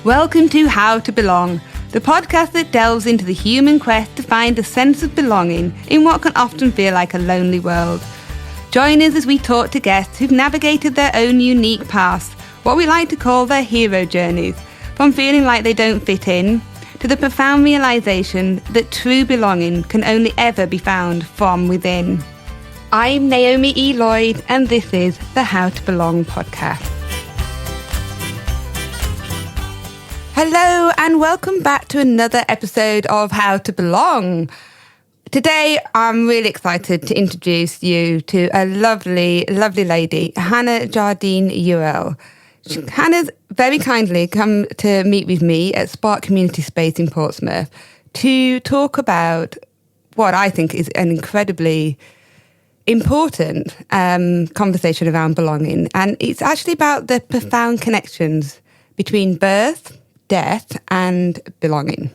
Welcome to How to Belong, the podcast that delves into the human quest to find a sense of belonging in what can often feel like a lonely world. Join us as we talk to guests who've navigated their own unique paths, what we like to call their hero journeys, from feeling like they don't fit in, to the profound realisation that true belonging can only ever be found from within. I'm Naomi E. Lloyd, and this is the How to Belong podcast. Hello and welcome back to another episode of How to Belong. Today I'm really excited to introduce you to a lovely, lovely lady, Hannah Youell. Hannah's very kindly come to meet with me at Spark Community Space in Portsmouth to talk about what I think is an incredibly important conversation around belonging. And it's actually about the profound connections between birth, death and belonging.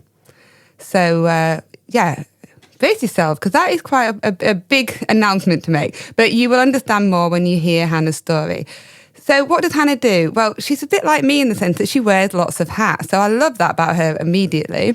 So, brace yourself, because that is quite a big announcement to make. But you will understand more when you hear Hannah's story. So what does Hannah do? Well, she's a bit like me in the sense that she wears lots of hats. So I love that about her immediately.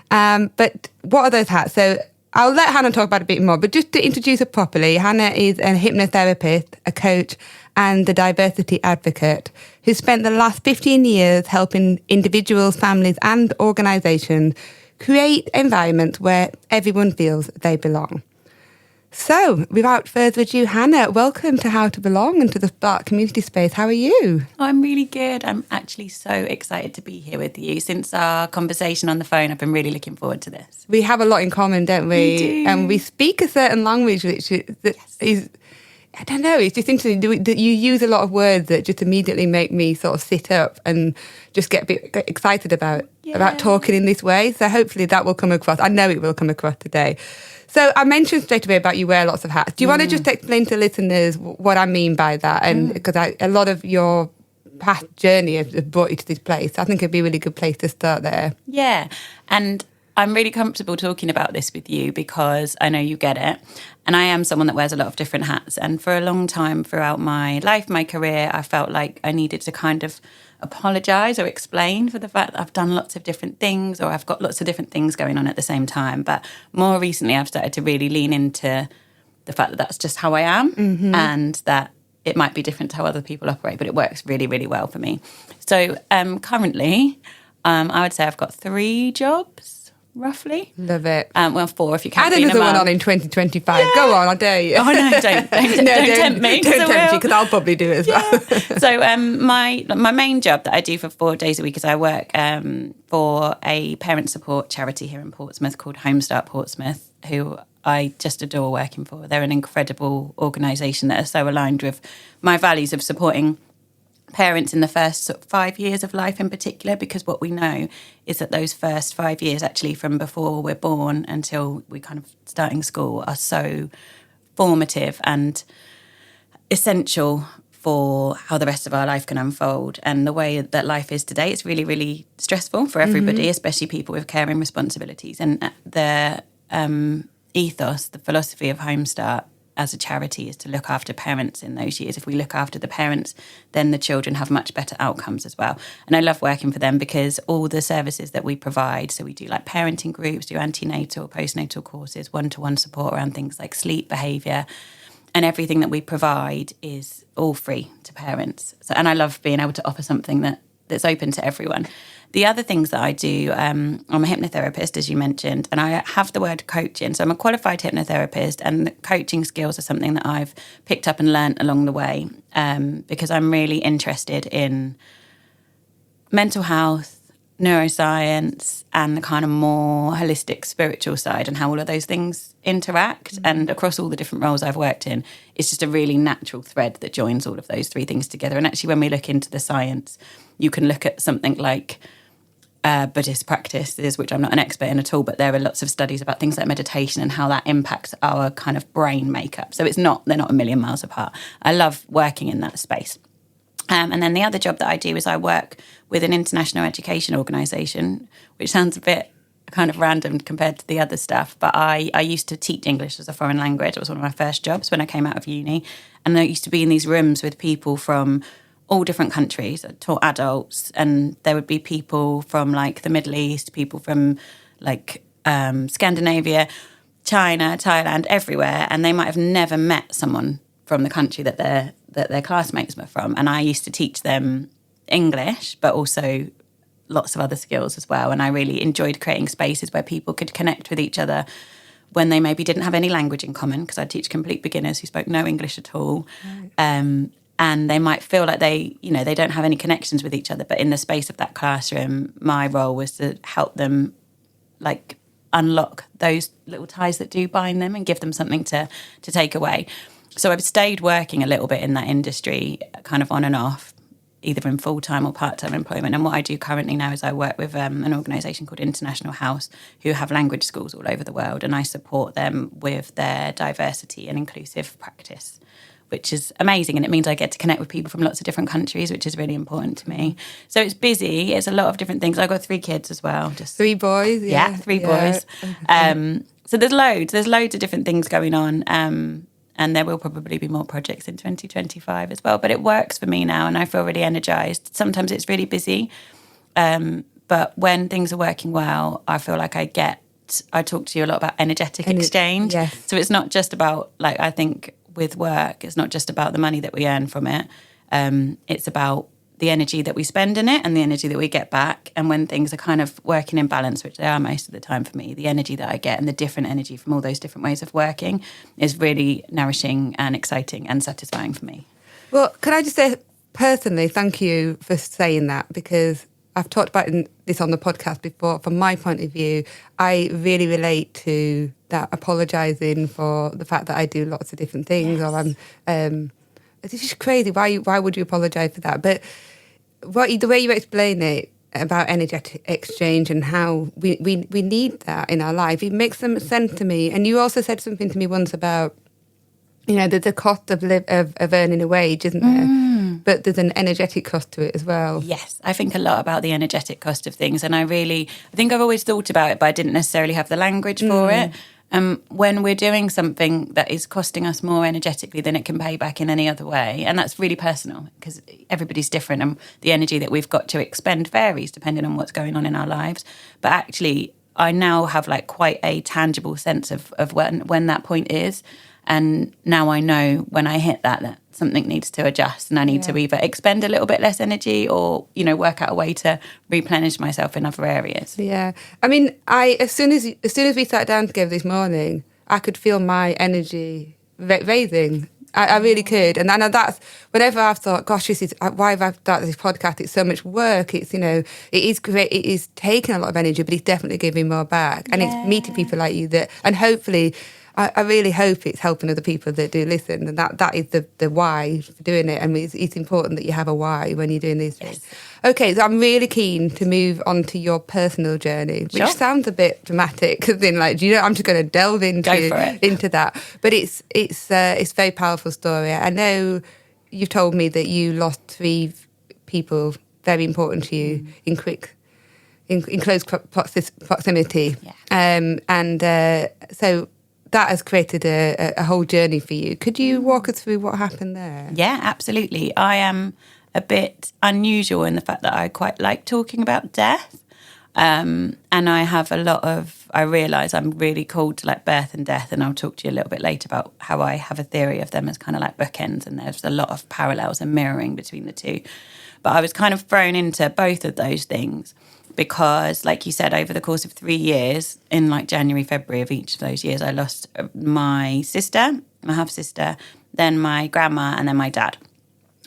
But what are those hats? So I'll let Hannah talk about it a bit more. But just to introduce her properly, Hannah is a hypnotherapist, a coach, and a diversity advocate who spent the last 15 years helping individuals, families and organisations create environments where everyone feels they belong. So, without further ado, Hannah, welcome to How to Belong and to the Spark Community Space. How are you? I'm really good. I'm actually so excited to be here with you. Since our conversation on the phone, I've been really looking forward to this. We have a lot in common, don't we? We do. And we speak a certain language which is I don't know, it's just interesting that you use a lot of words that just immediately make me sort of sit up and just get a bit excited about talking in this way. So hopefully that will come across. I know it will come across today. So I mentioned straight away about you wear lots of hats. Do you want to just explain to listeners what I mean by that? And because a lot of your past journey has brought you to this place. I think it'd be a really good place to start there. Yeah, and I'm really comfortable talking about this with you because I know you get it. And I am someone that wears a lot of different hats. And for a long time throughout my life, my career, I felt like I needed to kind of apologise or explain for the fact that I've done lots of different things or I've got lots of different things going on at the same time. But more recently, I've started to really lean into the fact that that's just how I am and that it might be different to how other people operate, but it works really, really well for me. So currently, I would say I've got 3 jobs. Roughly. Love it. 4 if you count. Add another one on in 2025. Yeah. Go on, I dare you. Oh, no, don't tempt me. Don't tempt you, because I'll probably do it as well. So my main job that I do for 4 days a week is I work for a parent support charity here in Portsmouth called Home Start Portsmouth, who I just adore working for. They're an incredible organisation that are so aligned with my values of supporting parents in the first sort of 5 years of life in particular, because what we know is that those first 5 years, actually from before we're born until we kind of starting school, are so formative and essential for how the rest of our life can unfold. And the way that life is today, it's really, really stressful for everybody, especially people with caring responsibilities. And the ethos, the philosophy of Home Start as a charity is to look after parents in those years. If we look after the parents, then the children have much better outcomes as well. And I love working for them because all the services that we provide, so we do like parenting groups, do antenatal, postnatal courses, one-to-one support around things like sleep, behaviour, and everything that we provide is all free to parents. So, and I love being able to offer something that's open to everyone. The other things that I do, I'm a hypnotherapist, as you mentioned, and I have the word coaching. So I'm a qualified hypnotherapist, and coaching skills are something that I've picked up and learnt along the way because I'm really interested in mental health, neuroscience, and the kind of more holistic spiritual side and how all of those things interact. And across all the different roles I've worked in, it's just a really natural thread that joins all of those 3 things together. And actually, when we look into the science, you can look at something like Buddhist practices, which I'm not an expert in at all, but there are lots of studies about things like meditation and how that impacts our kind of brain makeup. So they're not a million miles apart. I love working in that space. And then the other job that I do is I work with an international education organisation, which sounds a bit kind of random compared to the other stuff, but I used to teach English as a foreign language. It was one of my first jobs when I came out of uni. And I used to be in these rooms with people from all different countries. I taught adults, and there would be people from like the Middle East, people from like Scandinavia, China, Thailand, everywhere, and they might have never met someone from the country that their classmates were from. And I used to teach them English, but also lots of other skills as well. And I really enjoyed creating spaces where people could connect with each other when they maybe didn't have any language in common, because I teach complete beginners who spoke no English at all. Right. And they might feel like they don't have any connections with each other. But in the space of that classroom, my role was to help them like unlock those little ties that do bind them and give them something to take away. So I've stayed working a little bit in that industry, kind of on and off, either in full-time or part-time employment. And what I do currently now is I work with an organisation called International House, who have language schools all over the world, and I support them with their diversity and inclusive practice, which is amazing. And it means I get to connect with people from lots of different countries, which is really important to me. So it's busy. It's a lot of different things. I've got 3 kids as well. Just 3 boys? Yeah, 3 boys. So there's loads of different things going on. And there will probably be more projects in 2025 as well. But it works for me now, and I feel really energised. Sometimes it's really busy. But when things are working well, I feel like I talk to you a lot about energetic exchange. Yes. So it's not just about, like, I think with work, it's not just about the money that we earn from it. It's about the energy that we spend in it and the energy that we get back. And when things are kind of working in balance, which they are most of the time for me, the energy that I get and the different energy from all those different ways of working is really nourishing and exciting and satisfying for me. Well, can I just say personally, thank you for saying that, because I've talked about this on the podcast before. From my point of view, I really relate to that apologising for the fact that I do lots of different things. Yes. Or it's just crazy. Why would you apologise for that? But the way you explain it about energetic exchange and how we need that in our life, it makes some sense to me. And you also said something to me once about, the cost of earning a wage, isn't there? But there's an energetic cost to it as well. Yes, I think a lot about the energetic cost of things. And I think I've always thought about it, but I didn't necessarily have the language for it. When we're doing something that is costing us more energetically than it can pay back in any other way, and that's really personal because everybody's different and the energy that we've got to expend varies depending on what's going on in our lives. But actually, I now have like quite a tangible sense of when that point is. And now I know when I hit that something needs to adjust and I need to either expend a little bit less energy or, work out a way to replenish myself in other areas. Yeah. I mean, as soon as we sat down together this morning, I could feel my energy raising. I really could. And that's whenever I've thought, gosh, why have I started this podcast? It's so much work. It's, it is great. It is taking a lot of energy, but it's definitely giving more back. And it's meeting people like you and hopefully, I really hope it's helping other people that do listen, and that is the why for doing it. And it's important that you have a why when you're doing these things. Okay, so I'm really keen to move on to your personal journey, which sounds a bit dramatic, because I'm just going to delve into that. But it's a very powerful story. I know you've told me that you lost 3 people very important to you in close proximity, so that has created a whole journey for you. Could you walk us through what happened there? Yeah, absolutely. I am a bit unusual in the fact that I quite like talking about death. And I realise I'm really called to like birth and death, and I'll talk to you a little bit later about how I have a theory of them as kind of like bookends, and there's a lot of parallels and mirroring between the two. But I was kind of thrown into both of those things. Because, like you said, over the course of 3 years, in like January, February of each of those years, I lost my sister, my half-sister, then my grandma, and then my dad.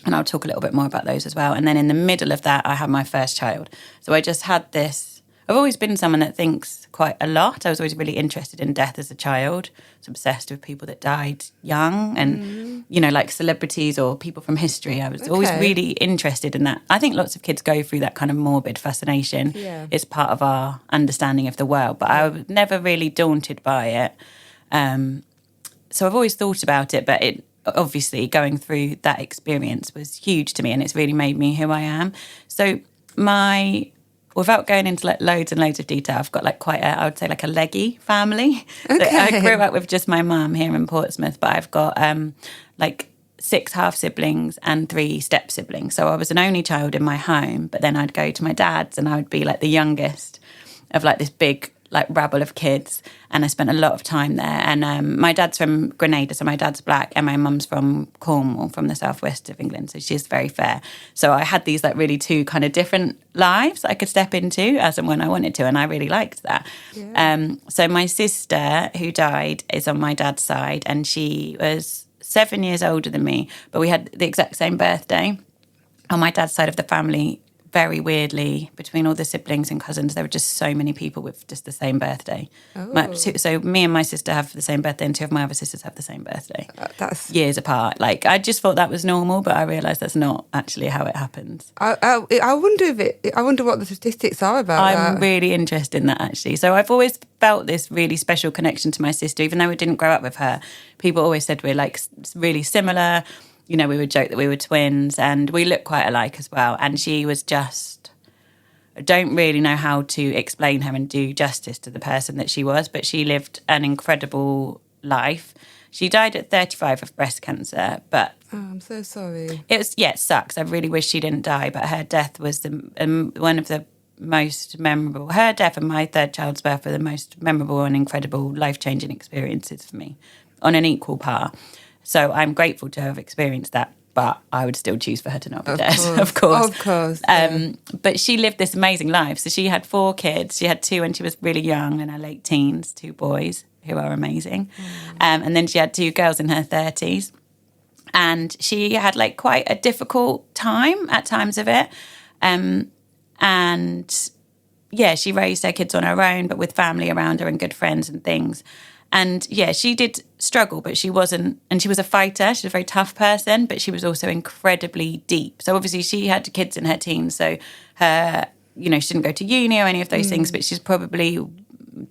And I'll talk a little bit more about those as well. And then in the middle of that, I had my first child. So I just had this... I've always been someone that thinks quite a lot. I was always really interested in death as a child. I was obsessed with people that died young and, like celebrities or people from history. I was always really interested in that. I think lots of kids go through that kind of morbid fascination. Yeah. It's part of our understanding of the world. But I was never really daunted by it. So I've always thought about it, but obviously going through that experience was huge to me, and it's really made me who I am. So without going into like loads and loads of detail, I've got like I would say like a leggy family. Okay. So I grew up with just my mum here in Portsmouth, but I've got 6 half-siblings and 3 step-siblings. So I was an only child in my home, but then I'd go to my dad's and I would be like the youngest of like this big like rabble of kids, and I spent a lot of time there. And my dad's from Grenada, so my dad's black, and my mum's from Cornwall, from the southwest of England, so she's very fair. So I had these like really 2 kind of different lives I could step into as and when I wanted to, and I really liked that. So my sister, who died, is on my dad's side, and she was 7 years older than me, but we had the exact same birthday. On my dad's side of the family, very weirdly, between all the siblings and cousins, there were just so many people with just the same birthday. So me and my sister have the same birthday, and 2 of my other sisters have the same birthday. That's years apart. Like, I just thought that was normal, but I realised that's not actually how it happens. I wonder what the statistics are about that. I'm really interested in that, actually. So I've always felt this really special connection to my sister, even though we didn't grow up with her. People always said we're like really similar. You know, we would joke that we were twins, and we look quite alike as well. And she was just, I don't really know how to explain her and do justice to the person that she was, but she lived an incredible life. She died at 35 of breast cancer, but... Oh, I'm so sorry. It sucks. I really wish she didn't die, but her death was one of the most memorable. Her death and my 3rd child's birth were the most memorable and incredible, life-changing experiences for me, on an equal par. So I'm grateful to have experienced that, but I would still choose for her to not be dead, of course. Of course. Yeah. But she lived this amazing life. So she had 4 kids. She had 2 when she was really young, in her late teens, 2 boys who are amazing. And then she had 2 girls in her 30s. And she had like quite a difficult time at times of it. And yeah, she raised her kids on her own, but with family around her and good friends and things. And yeah, she did struggle, but she wasn't, and she was a fighter. She was a very tough person, but she was also incredibly deep. So obviously she had kids in her teens, so her, you know, she didn't go to uni or any of those things, but she's probably one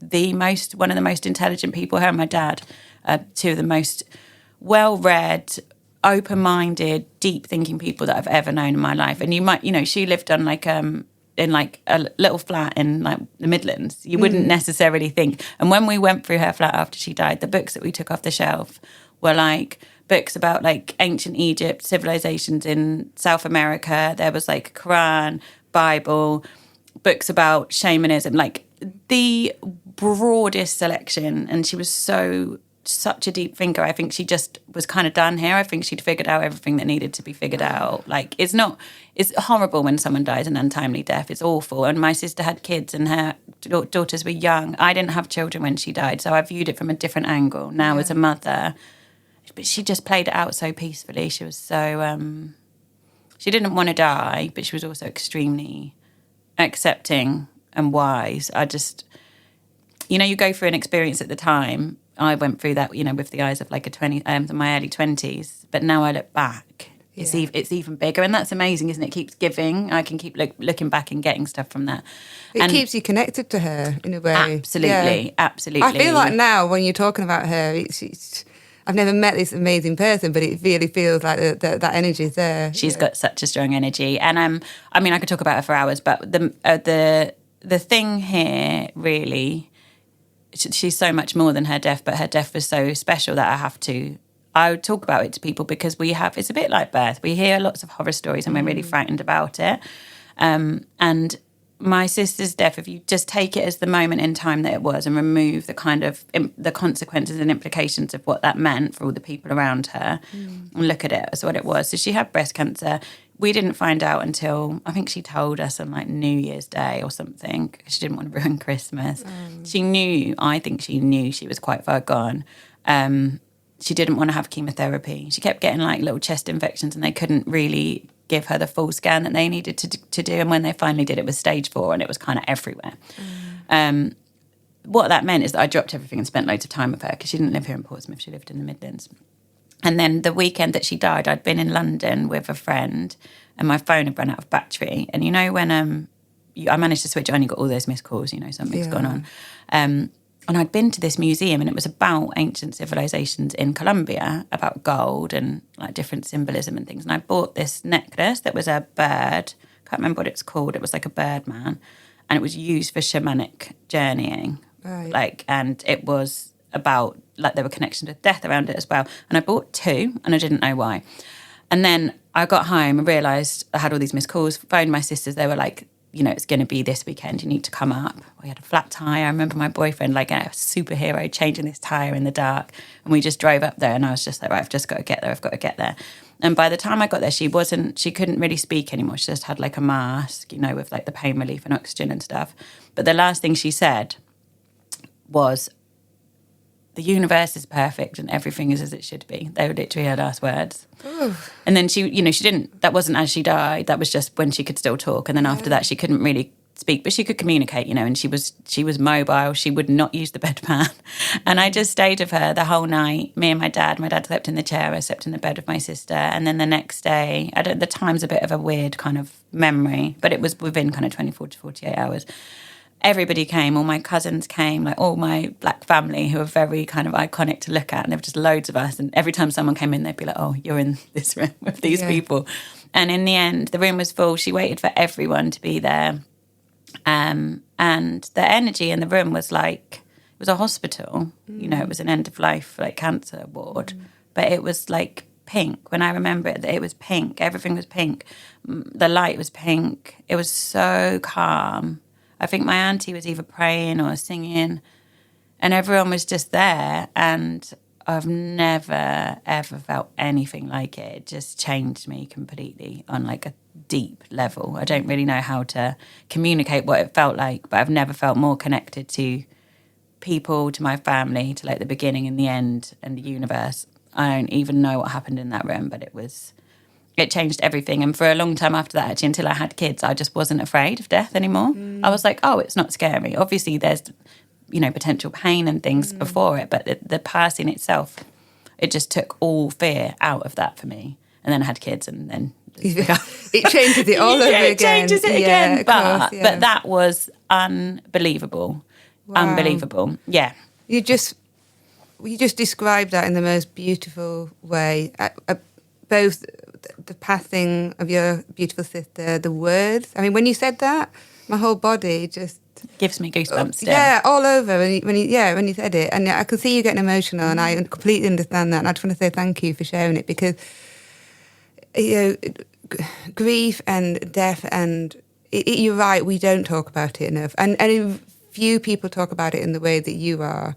of the most intelligent people. Her and my dad are 2 of the most well-read, open-minded, deep-thinking people that I've ever known in my life. And you might, you know, she lived on like in like a little flat in like the Midlands. You wouldn't necessarily think. And when we went through her flat after she died, the books that we took off the shelf were like books about like ancient Egypt, civilizations in South America. There was like Quran, Bible, books about shamanism, like the broadest selection. And she was such a deep thinker. I think she just was kind of done here. I think she'd figured out everything that needed to be figured out. Like, it's horrible when someone dies an untimely death. It's awful. And my sister had kids and her daughters were young. I didn't have children when she died, so I viewed it from a different angle now as a mother. But she just played it out so peacefully. She was so... she didn't want to die, but she was also extremely accepting and wise. I just... You know, you go through an experience at the time. I went through that, you know, with the eyes of like my early 20s. But now I look back, it's even bigger. And that's amazing, isn't it? It keeps giving. I can keep looking back and getting stuff from that. It keeps you connected to her in a way. Absolutely, absolutely. I feel like now when you're talking about her, it's I've never met this amazing person, but it really feels like that energy is there. She's got such a strong energy. And I mean, I could talk about her for hours, but the thing here really... She's so much more than her death, but her death was so special that I would talk about it to people because it's a bit like birth. We hear lots of horror stories and we're really frightened about it. And my sister's death, if you just take it as the moment in time that it was and remove the kind of the consequences and implications of what that meant for all the people around her and look at it as what it was. So she had breast cancer. We didn't find out until, I think she told us on like New Year's Day or something. She didn't want to ruin Christmas. I think she knew she was quite far gone. She didn't want to have chemotherapy. She kept getting like little chest infections and they couldn't really give her the full scan that they needed to do. And when they finally did, it was stage 4 and it was kind of everywhere. What that meant is that I dropped everything and spent loads of time with her because she didn't live here in Portsmouth. She lived in the Midlands. And then the weekend that she died, I'd been in London with a friend and my phone had run out of battery. And you know when I managed to switch it on, you got all those missed calls, you know, something's gone on. And I'd been to this museum and it was about ancient civilizations in Colombia, about gold and like different symbolism and things. And I bought this necklace that was a bird. Can't remember what it's called. It was like a bird man. And it was used for shamanic journeying. Right. Like, and it was about like there were connections with death around it as well. And I bought 2 and I didn't know why. And then I got home and realised I had all these missed calls, phoned my sisters. They were like, it's going to be this weekend. You need to come up. We had a flat tyre. I remember my boyfriend, like a superhero, changing this tyre in the dark. And we just drove up there and I was just like, right, I've just got to get there. I've got to get there. And by the time I got there, she couldn't really speak anymore. She just had like a mask, with like the pain relief and oxygen and stuff. But the last thing she said was, the universe is perfect and everything is as it should be. They were literally her last words. Ooh. And then she didn't, that wasn't as she died. That was just when she could still talk. And then after that, she couldn't really speak, but she could communicate, and she was mobile. She would not use the bedpan. And I just stayed with her the whole night. Me and my dad slept in the chair. I slept in the bed with my sister. And then the next day, the time's a bit of a weird kind of memory, but it was within kind of 24 to 48 hours. Everybody came, all my cousins came, like all my black family who are very kind of iconic to look at, and there were just loads of us. And every time someone came in, they'd be like, oh, you're in this room with these people. And in the end, the room was full. She waited for everyone to be there. And the energy in the room was like, it was a hospital, it was an end-of-life, like cancer ward, but it was like pink. When I remember it was pink. Everything was pink. The light was pink. It was so calm. I think my auntie was either praying or singing, and everyone was just there. And I've never, ever felt anything like it. It just changed me completely on like a deep level. I don't really know how to communicate what it felt like, but I've never felt more connected to people, to my family, to like the beginning and the end and the universe. I don't even know what happened in that room, but it changed everything. And for a long time after that, actually, until I had kids, I just wasn't afraid of death anymore. I was like, oh, it's not scary. Obviously, there's, potential pain and things before it, but the passing itself, it just took all fear out of that for me. And then I had kids, and then it changes it all over again. It changes it again. But that was unbelievable. Wow. Unbelievable. Yeah. You just described that in the most beautiful way. Both the passing of your beautiful sister, the words. I mean, when you said that, my whole body just gives me goosebumps still. Yeah, all over when you said it. And I can see you getting emotional, and I completely understand that. And I just want to say thank you for sharing it, because grief and death, and you're right, we don't talk about it enough. And few people talk about it in the way that you are.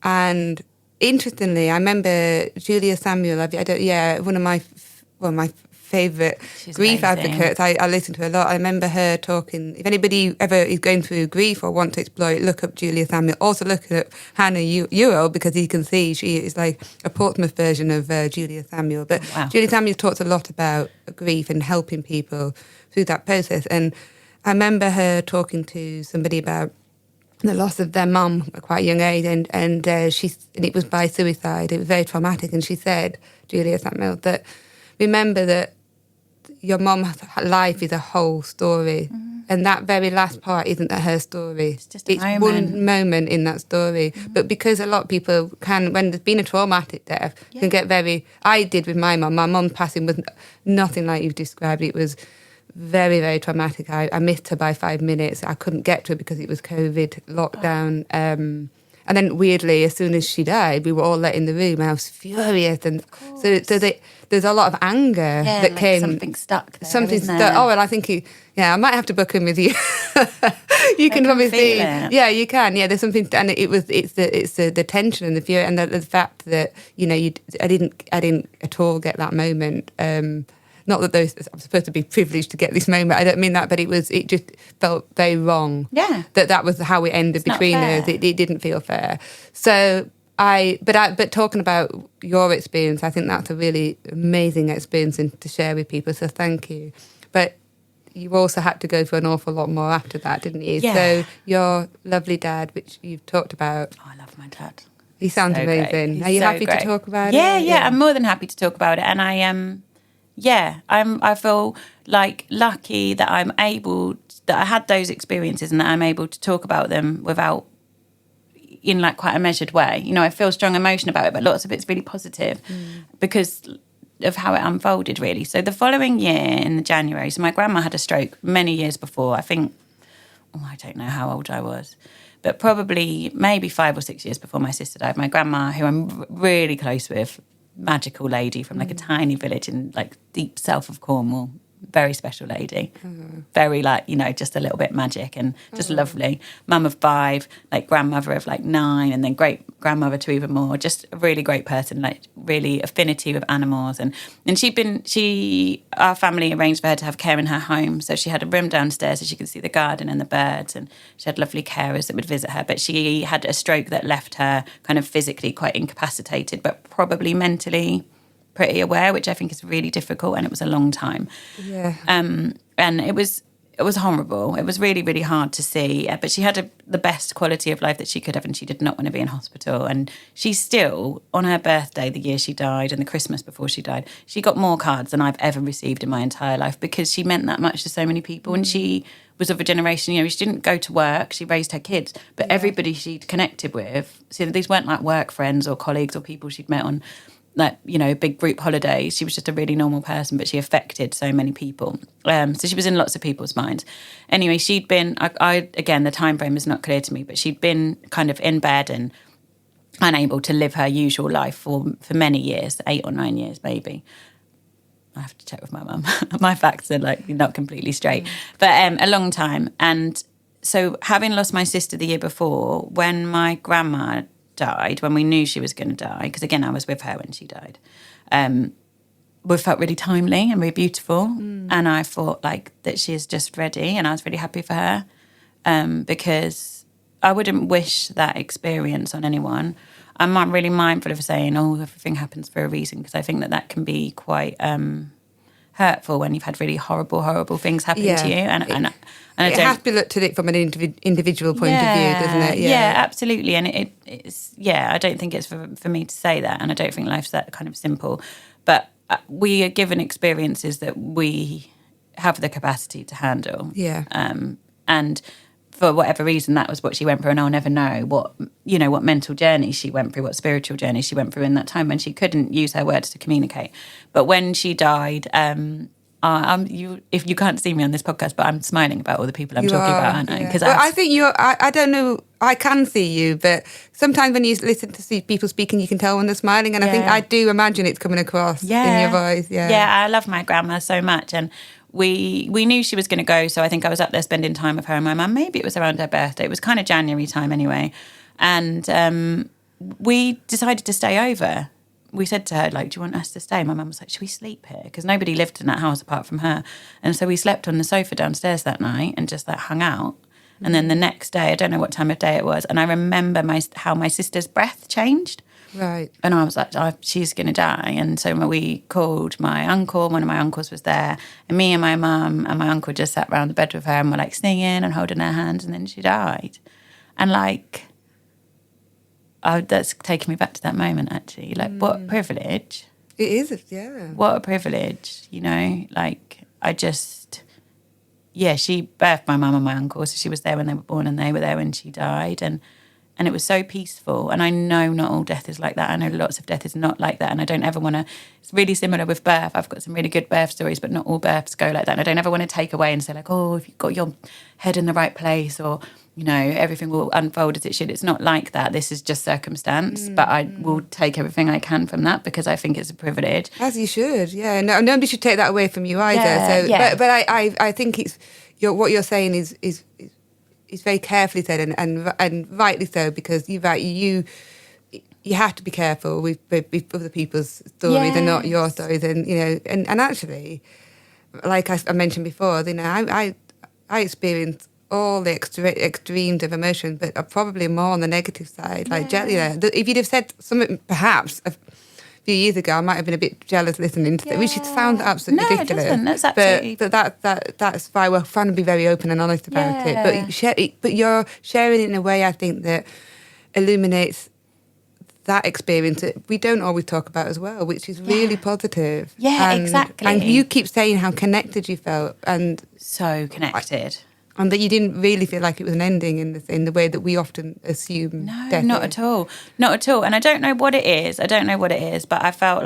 And interestingly, I remember Julia Samuel, one of my favourite grief advocates. I listen to her a lot. I remember her talking, if anybody ever is going through grief or want to explore it, look up Julia Samuel. Also look up Hannah Youell, because you can see she is like a Portsmouth version of Julia Samuel. But Julia Samuel talks a lot about grief and helping people through that process. And I remember her talking to somebody about the loss of their mum at quite a young age, and it was by suicide. It was very traumatic. And she said, Julia Samuel, that remember that your mum's life is a whole story, and that very last part isn't her story. It's just one moment in that story. But because a lot of people can, when there's been a traumatic death, can get very. I did with my mum. My mum's passing was nothing like you've described. It was very, very traumatic. I missed her by 5 minutes. I couldn't get to her because it was COVID lockdown. And then weirdly, as soon as she died, we were all let in the room. I was furious, and so there's a lot of anger that came. Something stuck there. Something stuck. Oh, well, I think I might have to book him with you. You can probably see. Yeah, you can. Yeah, there's something, and it's the tension and the fear, and the fact that I didn't at all get that moment. Not that I'm supposed to be privileged to get this moment. I don't mean that, but it just felt very wrong. Yeah. That was how it ended between us. It didn't feel fair. So but talking about your experience, I think that's a really amazing experience to share with people. So thank you. But you also had to go through an awful lot more after that, didn't you? Yeah. So your lovely dad, which you've talked about. Oh, I love my dad. He sounds amazing. Are you happy to talk about it? Yeah, I'm more than happy to talk about it, and I am. I feel like lucky that that I had those experiences and that I'm able to talk about them in like quite a measured way. I feel strong emotion about it, but lots of it's really positive because of how it unfolded, really. So the following year in January, so my grandma had a stroke many years before. I think, I don't know how old I was, But probably maybe 5 or 6 years before my sister died, my grandma, who I'm really close with, magical lady from like a tiny village in like deep south of Cornwall, very special lady, very like, you know, just a little bit magic and just lovely. Mum of 5, like grandmother of like 9, and then great grandmother to even more. Just a really great person, like really affinity with animals. And our family arranged for her to have care in her home. So she had a room downstairs so she could see the garden and the birds, and she had lovely carers that would visit her. But she had a stroke that left her kind of physically quite incapacitated, but probably mentally pretty aware, which I think is really difficult, and it was a long time. Yeah. And it was horrible. It was really, really hard to see. But she had the best quality of life that she could have, and she did not want to be in hospital. And she still, on her birthday, the year she died, and the Christmas before she died, she got more cards than I've ever received in my entire life, because she meant that much to so many people. And she was of a generation, you know, she didn't go to work, she raised her kids, but everybody she'd connected with, so these weren't like work friends or colleagues or people she'd met on, like, you know, big group holidays. She was just a really normal person, but she affected so many people. So she was in lots of people's minds. Anyway, she'd been, I again, the time frame is not clear to me, but she'd been kind of in bed and unable to live her usual life for many years, 8 or 9 years maybe. I have to check with my mum. My facts are like not completely straight, but a long time. And so having lost my sister the year before, when my grandma died, when we knew she was going to die, because again I was with her when she died, we felt really timely and really beautiful, and I thought like that she is just ready, and I was really happy for her, because I wouldn't wish that experience on anyone. I'm really mindful of saying, oh, everything happens for a reason, because I think that can be quite hurtful when you've had really horrible things happen to you, and it has to be looked at it from an individual point of view, doesn't it? Yeah, absolutely. And it's I don't think it's for me to say that, and I don't think life's that kind of simple. But we are given experiences that we have the capacity to handle. Yeah. And for whatever reason, that was what she went through, and I'll never know what mental journey she went through, what spiritual journey she went through in that time when she couldn't use her words to communicate. But when she died, if you can't see me on this podcast, but I'm smiling about all the people I'm talking about, aren't I? Because I think I don't know, I can see you, but sometimes when you listen to see people speaking, you can tell when they're smiling, and I think I do imagine it's coming across in your voice. Yeah, I love my grandma so much, and we knew she was going to go, so I think I was up there spending time with her and my mum. Maybe it was around her birthday. It was kind of January time anyway. And we decided to stay over. We said to her, like, do you want us to stay? My mum was like, should we sleep here? Because nobody lived in that house apart from her. And so we slept on the sofa downstairs that night and just like hung out. And then the next day, I don't know what time of day it was, and I remember how my sister's breath changed. Right. And I was like, she's going to die. And so we called my uncle. One of my uncles was there. And me and my mum and my uncle just sat round the bed with her and were like singing and holding her hands. And then she died. And like, that's taken me back to that moment, actually. Like, what a privilege. It is, yeah. What a privilege, you know? Like, she birthed my mum and my uncle. So she was there when they were born, and they were there when she died. And it was so peaceful. And I know not all death is like that. I know lots of death is not like that. And I don't ever want to... It's really similar with birth. I've got some really good birth stories, but not all births go like that. And I don't ever want to take away and say like, oh, if you've got your head in the right place, or, you know, everything will unfold as it should. It's not like that. This is just circumstance. But I will take everything I can from that, because I think it's a privilege. As you should, yeah. No, nobody should take that away from you either. But I think it's... what you're saying is very carefully said, and rightly so, because you have to be careful with other people's stories and not your stories, and you know, and actually, like I mentioned before, you know, I experienced all the extremes of emotion, but probably more on the negative side. Like, you know, if you'd have said something perhaps a few years ago, I might have been a bit jealous listening to that, which sounds absolutely ridiculous. No, it doesn't. That's absolutely... But that's why we're trying to be very open and honest about it. But you're sharing it in a way, I think, that illuminates that experience that we don't always talk about as well, which is really positive. Yeah, exactly. And you keep saying how connected you felt. And so connected. And that you didn't really feel like it was an ending in the way that we often assume. No, not at all. Not at all. And I don't know what it is. But I felt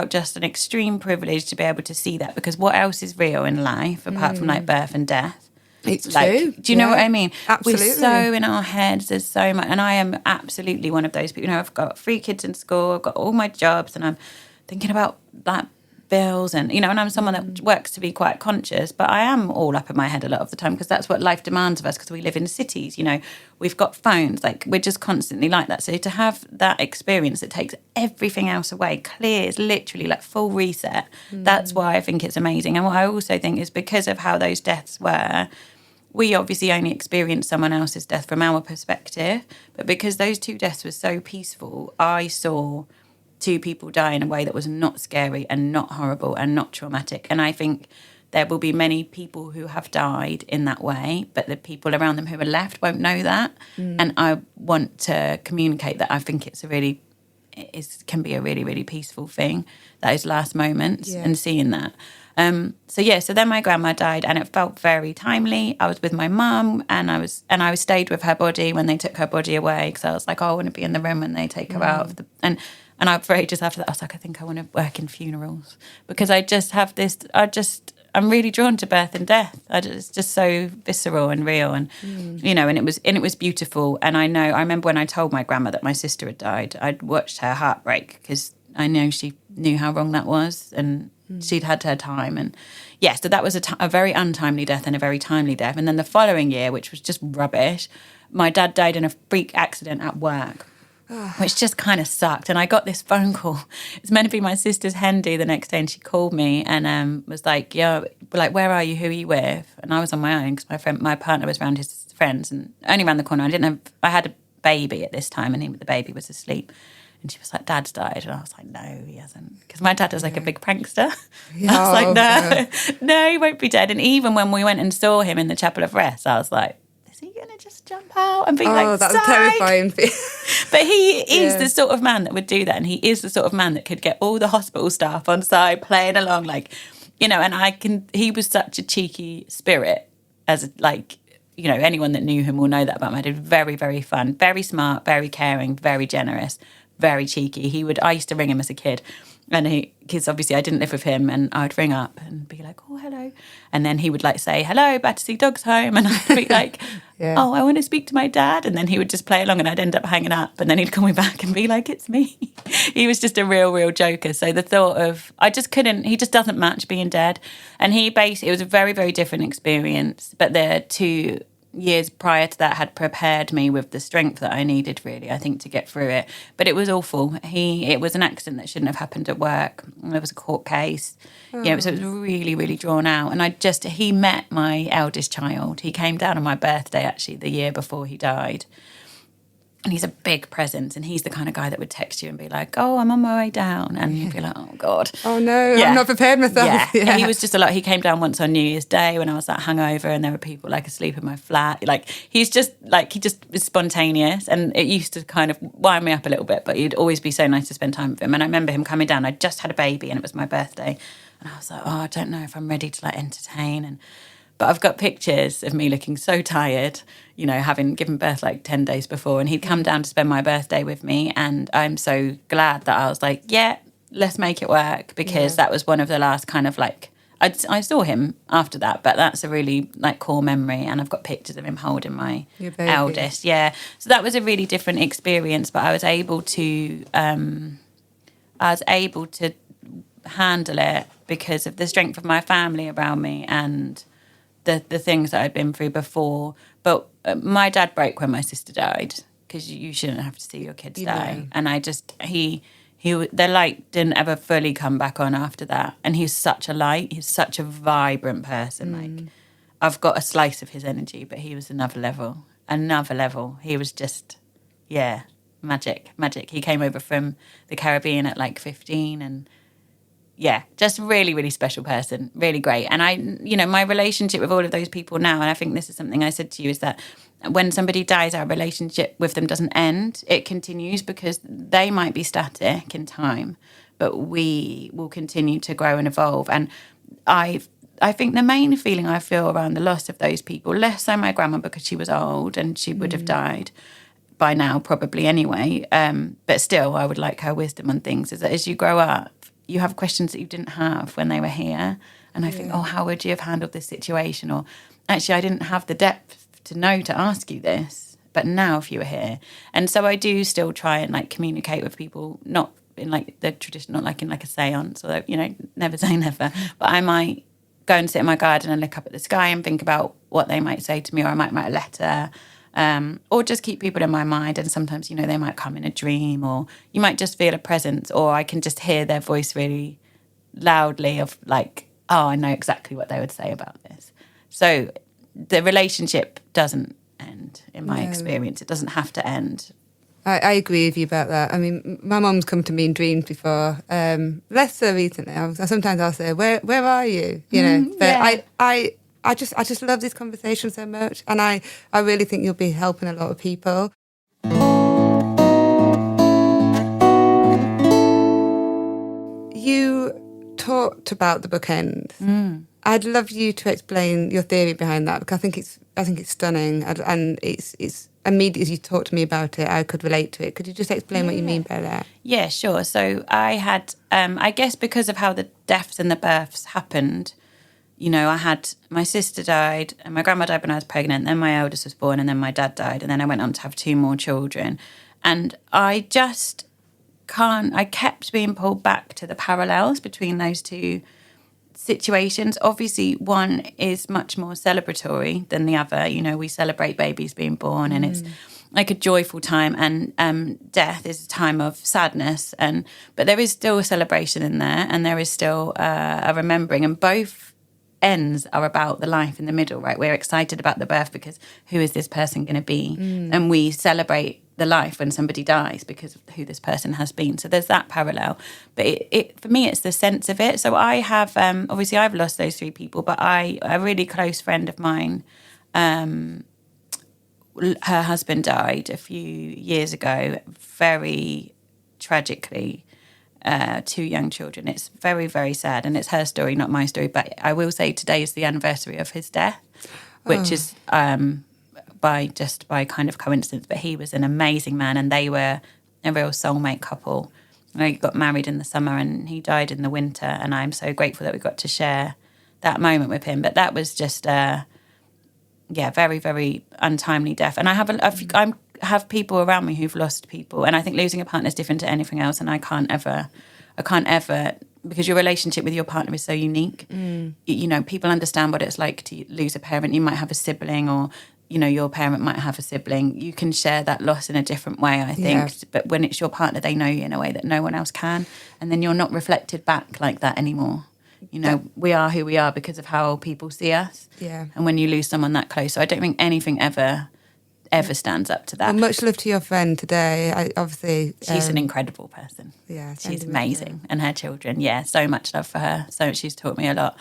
just an extreme privilege to be able to see that, because what else is real in life apart from like birth and death? It's like, true. do you know what I mean? Absolutely. We're so in our heads. There's so much, and I am absolutely one of those people. You know, I've got 3 kids in school. I've got all my jobs, and I'm thinking about that bills, and you know, and I'm someone that works to be quite conscious, but I am all up in my head a lot of the time because that's what life demands of us. Because we live in cities, you know, we've got phones, like we're just constantly like that. So to have that experience that takes everything else away, clears, literally like full reset. That's why I think it's amazing. And what I also think is because of how those deaths were. We obviously only experienced someone else's death from our perspective, but because those 2 deaths were so peaceful, I saw 2 people die in a way that was not scary and not horrible and not traumatic. And I think there will be many people who have died in that way, but the people around them who are left won't know that. And I want to communicate that I think can be a really, really peaceful thing, those last moments and seeing that. So then my grandma died, and it felt very timely. I was with my mum, and I stayed with her body when they took her body away, because I was like, oh, I want to be in the room when they take her out of the and I for ages after that I was like, I think I want to work in funerals, because I just have this. I'm really drawn to birth and death. It's just so visceral and real, and you know, and it was beautiful. And I remember when I told my grandma that my sister had died, I'd watched her heart break, because I know she knew how wrong that was, and she'd had her time. And so that was a very untimely death and a very timely death. And then the following year, which was just rubbish, my dad died in a freak accident at work, which just kind of sucked. And I got this phone call. It's meant to be my sister's hen do the next day, and she called me and was like, "Yeah, like, where are you? Who are you with?" And I was on my own because my partner was around his friends and only around the corner. I had a baby at this time, and the baby was asleep. And she was like, "Dad's died." And I was like, "No, he hasn't." Because my dad was like a big prankster. I was like, no, he won't be dead. And even when we went and saw him in the Chapel of Rest, I was like, is he going to just jump out and be like, oh, that's terrifying. But he is the sort of man that would do that. And he is the sort of man that could get all the hospital staff on side playing along, like, you know, he was such a cheeky spirit, as like, you know, anyone that knew him will know that about him. He was very, very fun, very smart, very caring, very generous, very cheeky. I used to ring him as a kid, and because obviously I didn't live with him, and I'd ring up and be like, "Oh, hello," and then he would like say, "Hello, Battersea Dog's home," and I'd be like, "Oh, I want to speak to my dad," and then he would just play along, and I'd end up hanging up, and then he'd call me back and be like, "It's me." He was just a real joker. So the thought of he just doesn't match being dead, and it was a very, very different experience. But the 2 years prior to that had prepared me with the strength that I needed, really, I think, to get through it. But it was awful. It was an accident that shouldn't have happened at work. There was a court case. So it was really, really drawn out. And he met my eldest child. He came down on my birthday, actually, the year before he died. And he's a big presence, and he's the kind of guy that would text you and be like, "Oh, I'm on my way down," and you'd be like, "Oh God, oh no, I'm not prepared myself." Yeah. He was just a lot. He came down once on New Year's Day when I was like hungover, and there were people like asleep in my flat. Like he just was spontaneous, and it used to kind of wind me up a little bit. But he'd always be so nice to spend time with him. And I remember him coming down. I just had a baby, and it was my birthday, and I was like, "Oh, I don't know if I'm ready to like entertain." But I've got pictures of me looking so tired, you know, having given birth like 10 days before. And he'd come down to spend my birthday with me. And I'm so glad that I was like, yeah, let's make it work. Because that was one of the last kind of like, I saw him after that. But that's a really like core memory. And I've got pictures of him holding my eldest. Yeah. So that was a really different experience. But I was able to handle it because of the strength of my family around me and the things that I'd been through before. But my dad broke when my sister died, because you shouldn't have to see your kids die. And the light didn't ever fully come back on after that. And he's such a light. He's such a vibrant person. Like, I've got a slice of his energy, but he was another level. He was just, magic. He came over from the Caribbean at like 15, and just really, really special person, really great. And my relationship with all of those people now, and I think this is something I said to you, is that when somebody dies, our relationship with them doesn't end. It continues, because they might be static in time, but we will continue to grow and evolve. And I think the main feeling I feel around the loss of those people, less so my grandma, because she was old and she would have died by now probably anyway, but still I would like her wisdom on things, is that as you grow up, you have questions that you didn't have when they were here. And I think, how would you have handled this situation? Or actually, I didn't have the depth to know to ask you this, but now if you were here. And so I do still try and like communicate with people, not in like the tradition, not like in like a seance, although, you know, never say never, but I might go and sit in my garden and look up at the sky and think about what they might say to me, or I might write a letter, or just keep people in my mind. And sometimes, you know, they might come in a dream, or you might just feel a presence, or I can just hear their voice really loudly of like, oh, I know exactly what they would say about this. So the relationship doesn't end, in my experience. It doesn't have to end. I agree with you about that. I mean, my mum's come to me in dreams before, less so recently. Sometimes I'll say, "Where are you?" You know. But I just love this conversation so much, and I really think you'll be helping a lot of people. You talked about the bookends. I'd love you to explain your theory behind that, because I think it's stunning, and it's immediately as you talked to me about it, I could relate to it. Could you just explain what you mean by that? Yeah, sure. So I had, I guess because of how the deaths and the births happened, you know, I had, my sister died and my grandma died when I was pregnant, then my eldest was born, and then my dad died, and then I went on to have 2 more children. And I just I kept being pulled back to the parallels between those 2 situations. Obviously, one is much more celebratory than the other. You know, we celebrate babies being born, and it's like a joyful time, and death is a time of sadness. But there is still a celebration in there, and there is still a remembering, and both ends are about the life in the middle, right? We're excited about the birth because who is this person going to be? And we celebrate the life when somebody dies because of who this person has been. So there's that parallel. But it for me, it's the sense of it. So I have, obviously I've lost those 3 people, but a really close friend of mine, her husband died a few years ago, very tragically, 2 young children. It's very, very sad, and it's her story, not my story. But I will say today is the anniversary of his death, which is by kind of coincidence. But he was an amazing man, and they were a real soulmate couple. They got married in the summer, and he died in the winter. And I'm so grateful that we got to share that moment with him. But that was just very, very untimely death. And I have people around me who've lost people, and I think losing a partner is different to anything else. And I can't ever, because your relationship with your partner is so unique. You know, people understand what it's like to lose a parent. You might have a sibling, or you know, your parent might have a sibling. You can share that loss in a different way, I think. Yeah. But when it's your partner, they know you in a way that no one else can, and then you're not reflected back like that anymore. You know, we are who we are because of how people see us. Yeah. And when you lose someone that close, so I don't think anything ever stands up to that. Well, much love to your friend today. She's an incredible person. Yeah, she's amazing, and her children. Yeah, so much love for her. So she's taught me a lot.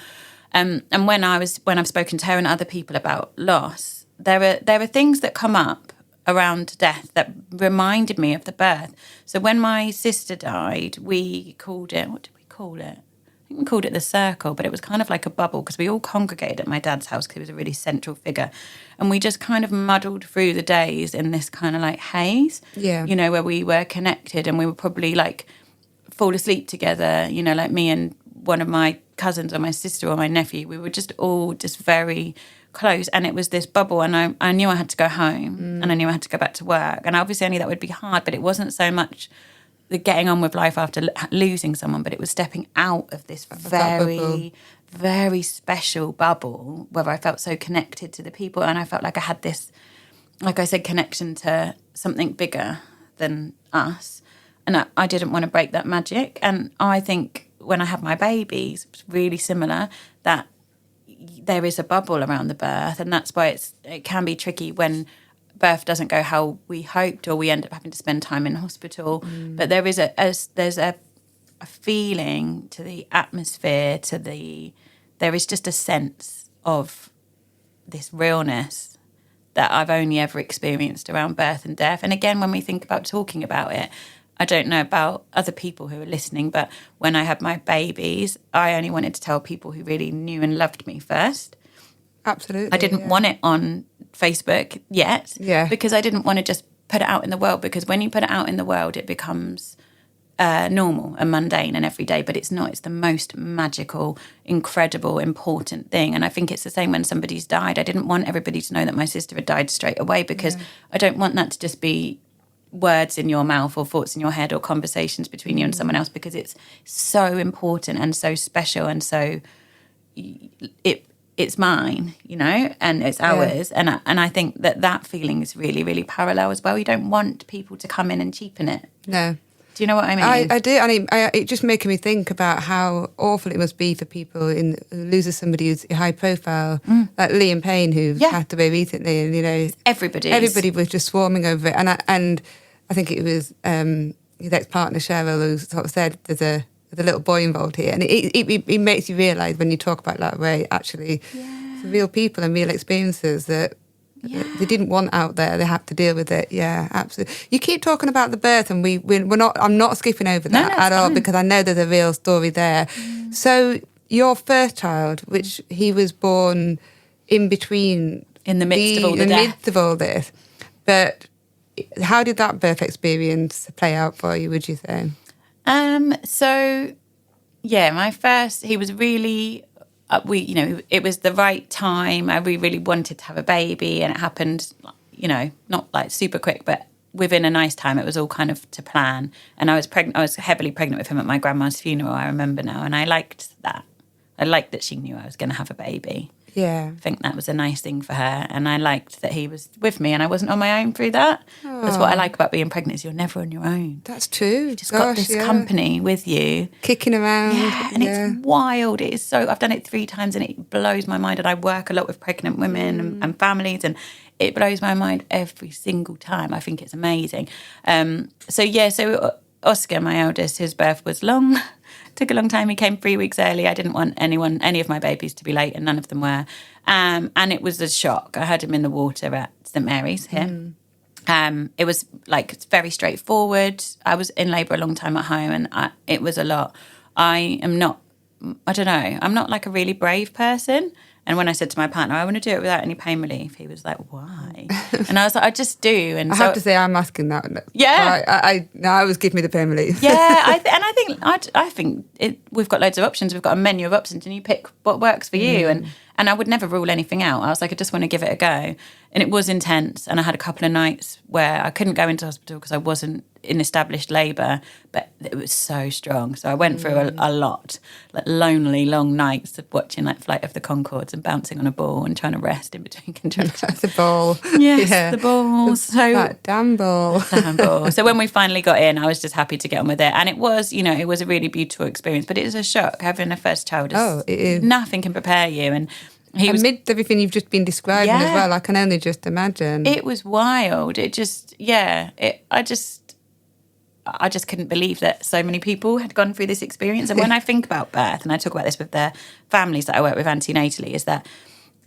And when I've spoken to her and other people about loss, there are things that come up around death that reminded me of the birth. So when my sister died, we called it. What did we call it? I think we called it the circle, but it was kind of like a bubble because we all congregated at my dad's house because he was a really central figure. And we just kind of muddled through the days in this kind of like haze, you know, where we were connected, and we would probably like fall asleep together, you know, like me and one of my cousins or my sister or my nephew. We were just all just very close, and it was this bubble, and I knew I had to go home and I knew I had to go back to work. And obviously I knew that would be hard, but it wasn't so much the getting on with life after losing someone, but it was stepping out of this very, very special bubble where I felt so connected to the people, and I felt like I had this, like I said, connection to something bigger than us, and I didn't want to break that magic. And I think when I had my babies, it's really similar, that there is a bubble around the birth, and that's why it can be tricky when birth doesn't go how we hoped, or we end up having to spend time in hospital. But there is there's a feeling to the atmosphere, there is just a sense of this realness that I've only ever experienced around birth and death. And again, when we think about talking about it, I don't know about other people who are listening, but when I had my babies, I only wanted to tell people who really knew and loved me first. Absolutely. I didn't want it on Facebook yet, because I didn't want to just put it out in the world, because when you put it out in the world, it becomes normal and mundane and everyday, but it's not. It's the most magical, incredible, important thing. And I think it's the same when somebody's died. I didn't want everybody to know that my sister had died straight away, because I don't want that to just be words in your mouth or thoughts in your head or conversations between you and someone else, because it's so important and so special, and so it's mine, and it's ours. And I think that feeling is really, really parallel as well. You don't want people to come in and cheapen it. No. Do you know what I mean? I do. I mean, it just making me think about how awful it must be for people who loses somebody who's high profile, like Liam Payne, who passed away recently, and everybody was just swarming over it. And I think it was his ex-partner Cheryl who sort of said there's a little boy involved here, and it makes you realise when you talk about it that way, actually, it's real people and real experiences that. They didn't want out there. They had to deal with it. Yeah, absolutely. You keep talking about the birth, and we're not. I'm not skipping over that at all, because I know there's a real story there. So your first child, which he was born in between, in the midst of all this, but how did that birth experience play out for you? Would you say? So, yeah, my first. He was really. It was the right time. I really wanted to have a baby, and it happened, not like super quick, but within a nice time. It was all kind of to plan. And I was pregnant. I was heavily pregnant with him at my grandma's funeral, I remember now. And I liked that. I liked that she knew I was going to have a baby. Yeah. I think that was a nice thing for her. And I liked that he was with me and I wasn't on my own through that. Oh. That's what I like about being pregnant, is you're never on your own. That's true. You've just got this company with you. Kicking around. Yeah, and it's wild. It is so... I've done it 3 times and it blows my mind. And I work a lot with pregnant women and families, and it blows my mind every single time. I think it's amazing. So Oscar, my eldest, his birth was long. Took a long time. He came 3 weeks early. I didn't want any of my babies to be late, and none of them were. And it was a shock. I had him in the water at St Mary's here. It was like very straightforward. I was in labour a long time at home, and it was a lot. I'm not like a really brave person. And when I said to my partner, I want to do it without any pain relief, he was like, why? And I was like, I just do. And I have to say, I'm asking that. Yeah. I was giving me the pain relief. Yeah, I think we've got loads of options. We've got a menu of options, and you pick what works for you. And I would never rule anything out. I was like, I just want to give it a go. And it was intense. And I had a couple of nights where I couldn't go into hospital because I wasn't in established labour, but it was so strong. So I went through a lot, like lonely, long nights of watching like Flight of the Conchords and bouncing on a ball and trying to rest in between contractions. The ball. Yes, the ball. That damn ball. So when we finally got in, I was just happy to get on with it. And it was, it was a really beautiful experience, but it is a shock. Having a first child it is. Nothing can prepare you. And amid everything you've just been describing as well, I can only just imagine. It was wild. It just, I just couldn't believe that so many people had gone through this experience. And when I think about birth, and I talk about this with the families that I work with antenatally, is that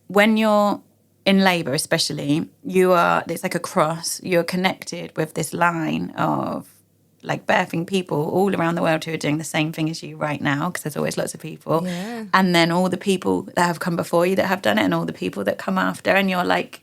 when you're in labour especially, it's like a cross. You're connected with this line of like birthing people all around the world who are doing the same thing as you right now, because there's always lots of people. Yeah. And then all the people that have come before you that have done it, and all the people that come after, and you're like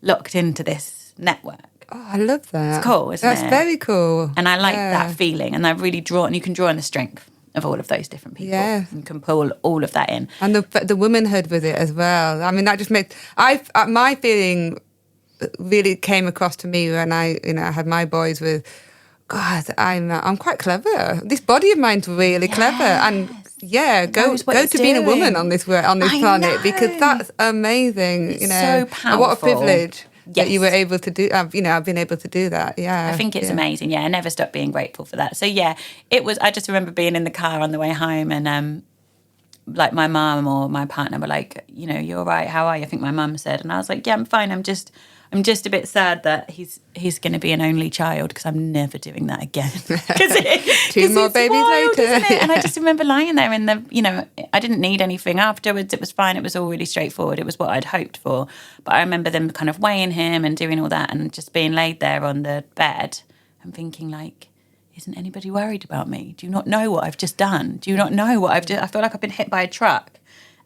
locked into this network. Oh, I love that. It's cool, isn't it? That's very cool. And I like that feeling. And and you can draw on the strength of all of those different people. Yeah. And can pull all of that in. And the womanhood with it as well. I mean, that just makes... my feeling really came across to me when I had my boys with, God, I'm quite clever. This body of mine's really clever. And go to being a woman on this planet, because that's amazing. It's so powerful. What a privilege. Yes. That you were able to do, I've been able to do that, yeah. I think it's amazing, yeah. I never stopped being grateful for that. So, it was, I just remember being in the car on the way home, and like my mum or my partner were like, you're all right, how are you? I think my mum said, and I was like, yeah, I'm fine. I'm just a bit sad that he's going to be an only child, because I'm never doing that again. 2 more babies wild, later. Isn't it? And I just remember lying there in I didn't need anything afterwards. It was fine. It was all really straightforward. It was what I'd hoped for. But I remember them kind of weighing him and doing all that, and just being laid there on the bed and thinking like, isn't anybody worried about me? Do you not know what I've just done? Do you not know what I've just... I feel like I've been hit by a truck.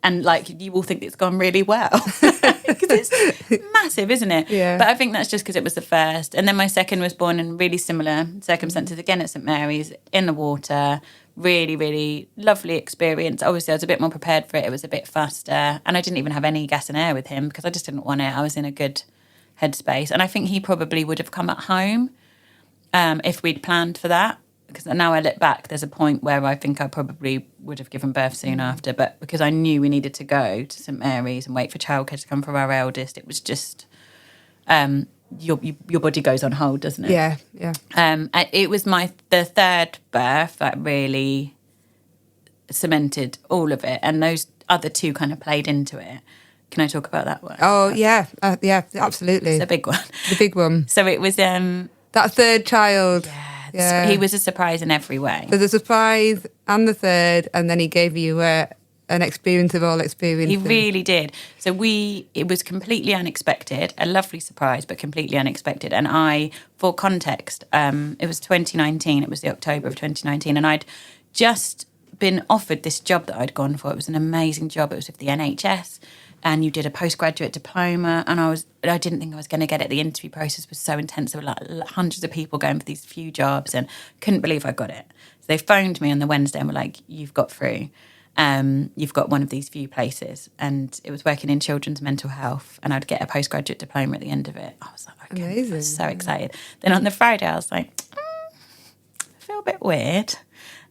And like you all think it's gone really well because it's massive, isn't it? Yeah. But I think that's just because it was the first. And then my second was born in really similar circumstances, again at St Mary's, in the water. Really, really lovely experience. Obviously, I was a bit more prepared for it. It was a bit faster. And I didn't even have any gas and air with him because I just didn't want it. I was in a good headspace. And I think he probably would have come at home if we'd planned for that. Because now I look back, there's a point where I think I probably would have given birth soon after. But because I knew we needed to go to St Mary's and wait for childcare to come for our eldest, it was just your body goes on hold, doesn't it? Yeah. It was the third birth that really cemented all of it, and those other two kind of played into it. Can I talk about that one? Oh, yeah. Yeah, absolutely. It's a big one. The big one. So it was... that third child. Yeah. He was a surprise in every way. So the surprise and the third, and then he gave you an experience of all experiences. He really did. So it was completely unexpected, a lovely surprise, but completely unexpected. And for context, it was 2019, it was the October of 2019, and I'd just been offered this job that I'd gone for. It was an amazing job. It was with the NHS. And you did a postgraduate diploma, and I didn't think I was going to get it. The interview process was so intense. There were like hundreds of people going for these few jobs, and couldn't believe I got it. So they phoned me on the Wednesday and were like, "You've got through. You've got one of these few places." And it was working in children's mental health, and I'd get a postgraduate diploma at the end of it. I was like, okay, amazing. I was so excited. Then on the Friday, I was like, I feel a bit weird.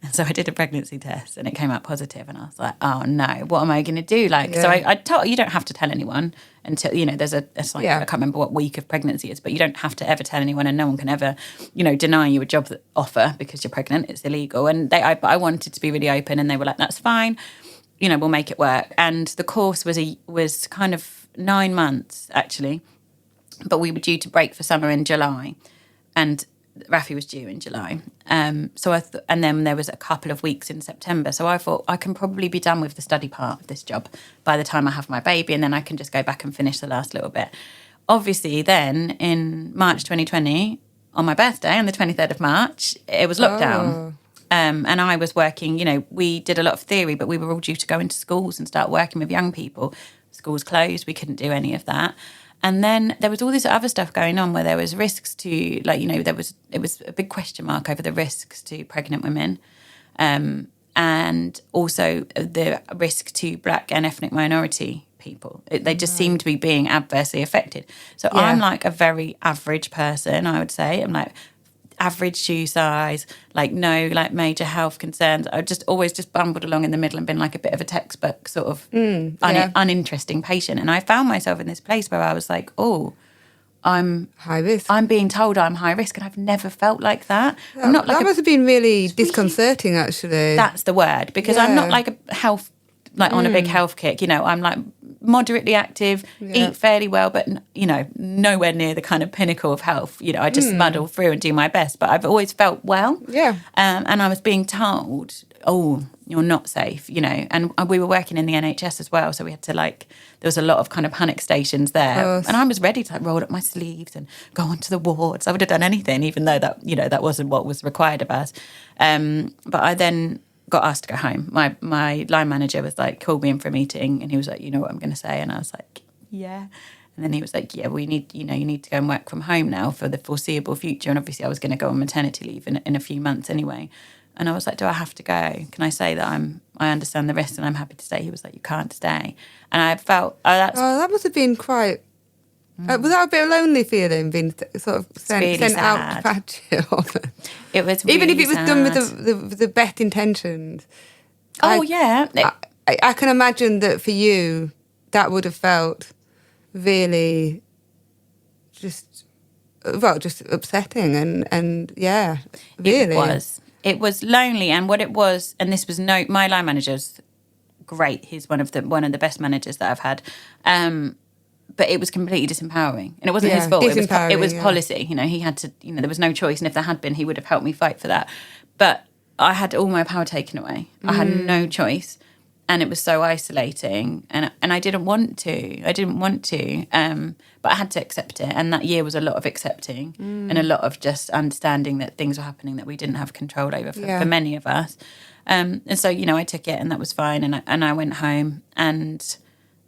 And so I did a pregnancy test and it came out positive, and I was like, oh no, what am I going to do? So I told, you don't have to tell anyone until, there's I can't remember what week of pregnancy is, but you don't have to ever tell anyone, and no one can ever, deny you a job offer because you're pregnant. It's illegal. And I wanted to be really open, and they were like, that's fine. We'll make it work. And the course was kind of 9 months actually, but we were due to break for summer in July, and Rafi was due in July. And then there was a couple of weeks in September. So I thought I can probably be done with the study part of this job by the time I have my baby, and then I can just go back and finish the last little bit. Obviously, then in March 2020, on my birthday, on the 23rd of March, it was lockdown. And I was working, we did a lot of theory, but we were all due to go into schools and start working with young people. Schools closed, we couldn't do any of that. And then there was all this other stuff going on where there was risks to, it was a big question mark over the risks to pregnant women, and also the risk to Black and ethnic minority people. They just seem to be being adversely affected. So I'm like a very average person, I would say. I'm like average shoe size, no major health concerns. I just always just bumbled along in the middle and been like a bit of a textbook sort of uninteresting patient. And I found myself in this place where I was like, oh, I'm high risk. I'm being told I'm high risk, and I've never felt like that. I'm not like that must have been really disconcerting, actually. That's the word, because I'm not like a health, on a big health kick. I'm like moderately active, eat fairly well, but nowhere near the kind of pinnacle of health. I just muddle through and do my best, but I've always felt well. Yeah. And I was being told, oh, you're not safe, and we were working in the NHS as well, so we had to there was a lot of kind of panic stations there, and I was ready to roll up my sleeves and go onto the wards. I would have done anything, even though that that wasn't what was required of us. But I then got asked to go home. My line manager was called me in for a meeting, and he was like, you know what I'm going to say? And I was like, yeah. And then he was like, yeah, we need, you need to go and work from home now for the foreseeable future. And obviously I was going to go on maternity leave in a few months anyway. And I was like, do I have to go? Can I say that I understand the risks and I'm happy to stay? He was like, you can't stay. And I felt, that must have been quite, was that a bit of a lonely feeling, being sort of sent really out to patch it off? It was really even if it was sad. done with the best intentions. Yeah. I can imagine that for you, that would have felt really just upsetting and yeah, really. It was lonely, and what it was, and this was my line manager's great. He's one of the best managers that I've had. But it was completely disempowering, and it wasn't his fault. It was policy. He had to. There was no choice, and if there had been, he would have helped me fight for that. But I had all my power taken away. I had no choice, And it was so isolating, and I didn't want to. But I had to accept it. And that year was a lot of accepting and a lot of just understanding that things were happening that we didn't have control over for many of us. And so, I took it, and that was fine. And I went home. And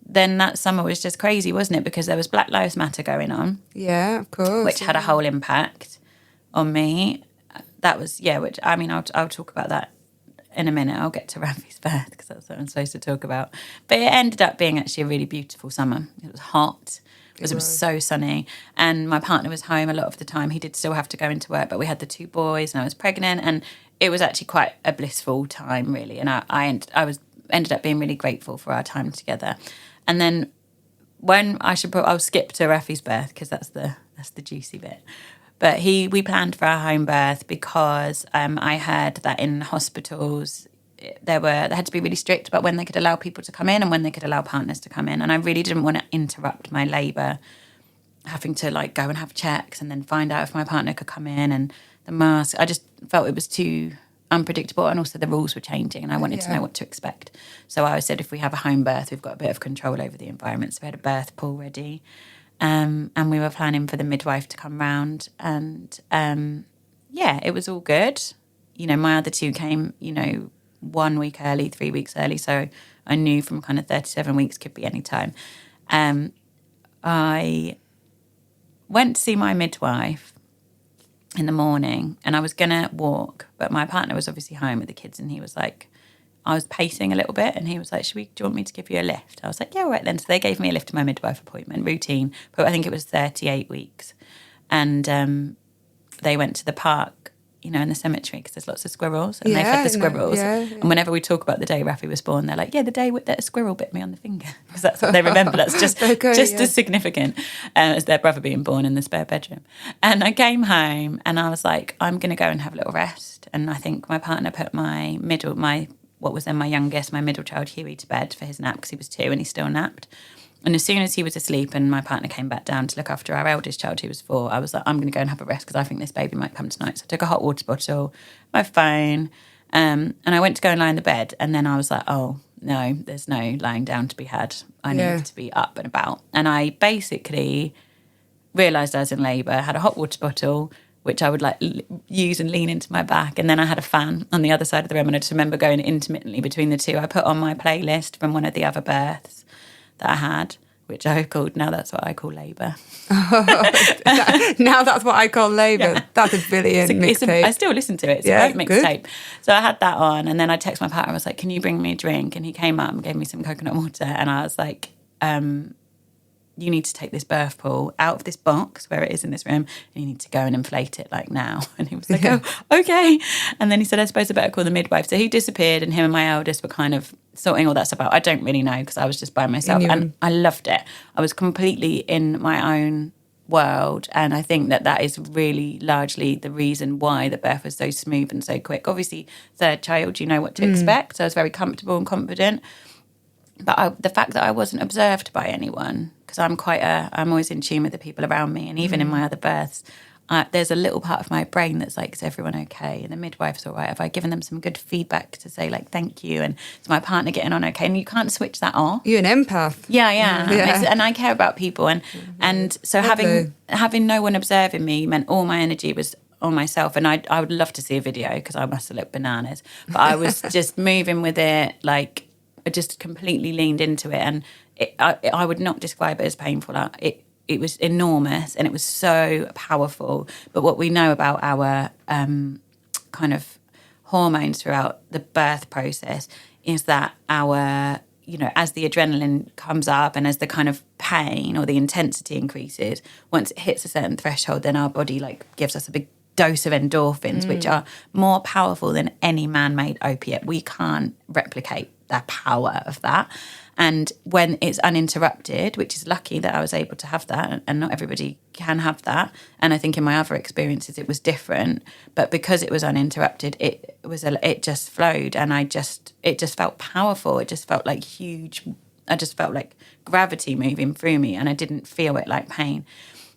then that summer was just crazy, wasn't it? Because there was Black Lives Matter going on. Yeah, of course. Which had a whole impact on me. That was, which, I mean, I'll talk about that in a minute. I'll get to Rafi's birth because that's what I'm supposed to talk about. But it ended up being actually a really beautiful summer. It was hot. It was so sunny. And my partner was home a lot of the time. He did still have to go into work, but we had the 2 boys and I was pregnant. And it was actually quite a blissful time, really. And I ended up being really grateful for our time together. And then I'll skip to Rafi's birth because that's the juicy bit. But we planned for our home birth because I heard that in hospitals they had to be really strict about when they could allow people to come in and when they could allow partners to come in. And I really didn't want to interrupt my labour, having to go and have checks and then find out if my partner could come in and the mask. I just felt it was too unpredictable, and also the rules were changing and I wanted to know what to expect. So I said, if we have a home birth, we've got a bit of control over the environment. So we had a birth pool ready. And we were planning for the midwife to come round, and it was all good. My other 2 came, 1 week early, 3 weeks early, so I knew from kind of 37 weeks could be any time. I went to see my midwife in the morning, and I was going to walk, but my partner was obviously home with the kids, and he was like, I was pacing a little bit, and he was like, do you want me to give you a lift? I was like, yeah, all right then. So they gave me a lift to my midwife appointment, routine, but I think it was 38 weeks. And they went to the park, in the cemetery, because there's lots of squirrels, and they fed the squirrels. And whenever we talk about the day Rafi was born, they're like, the day that a squirrel bit me on the finger, because that's what they remember. That's just as significant as their brother being born in the spare bedroom. And I came home, and I was like, I'm going to go and have a little rest. And I think my partner put what was then my youngest, my middle child, Huey, to bed for his nap because he was 2 and he still napped. And as soon as he was asleep and my partner came back down to look after our eldest child, who was 4, I was like, I'm going to go and have a rest because I think this baby might come tonight. So I took a hot water bottle, my phone, and I went to go and lie in the bed. And then I was like, oh, no, there's no lying down to be had. I need to be up and about. And I basically realised I was in labour, had a hot water bottle, which I would use and lean into my back. And then I had a fan on the other side of the room. And I just remember going intermittently between the 2. I put on my playlist from one of the other births that I had, which I called Now That's What I Call Labour. Now That's What I Call Labour. Yeah. That's a brilliant mixtape. I still listen to it. It's a great mixtape. So I had that on, and then I texted my partner. I was like, can you bring me a drink? And he came up and gave me some coconut water. And I was like, you need to take this birth pool out of this box where it is in this room, and you need to go and inflate it now. And he was like, oh, okay. And then he said, I suppose I better call the midwife. So he disappeared, and him and my eldest were kind of sorting all that stuff out. I don't really know because I was just by myself, and I loved it. I was completely in my own world, and I think that is really largely the reason why the birth was so smooth and so quick. Obviously, 3rd child, you know what to expect. So I was very comfortable and confident. But the fact that I wasn't observed by anyone, because I'm always in tune with the people around me, and even in my other births, there's a little part of my brain that's like, is everyone okay? And the midwife's all right. Have I given them some good feedback to say thank you? And is my partner getting on okay? And you can't switch that off. You're an empath. Yeah. And I care about people, and so having no one observing me meant all my energy was on myself. And I would love to see a video because I must have looked bananas, but I was just moving with it I just completely leaned into it, and I would not describe it as painful. It was enormous, and it was so powerful. But what we know about our kind of hormones throughout the birth process is that our, as the adrenaline comes up and as the kind of pain or the intensity increases, once it hits a certain threshold, then our body gives us a big dose of endorphins, which are more powerful than any man-made opiate. We can't replicate the power of that. And when it's uninterrupted, which is lucky that I was able to have that, and not everybody can have that. And I think in my other experiences it was different, but because it was uninterrupted, it just flowed, and it just felt powerful. It just felt like huge. I just felt like gravity moving through me, and I didn't feel it like pain.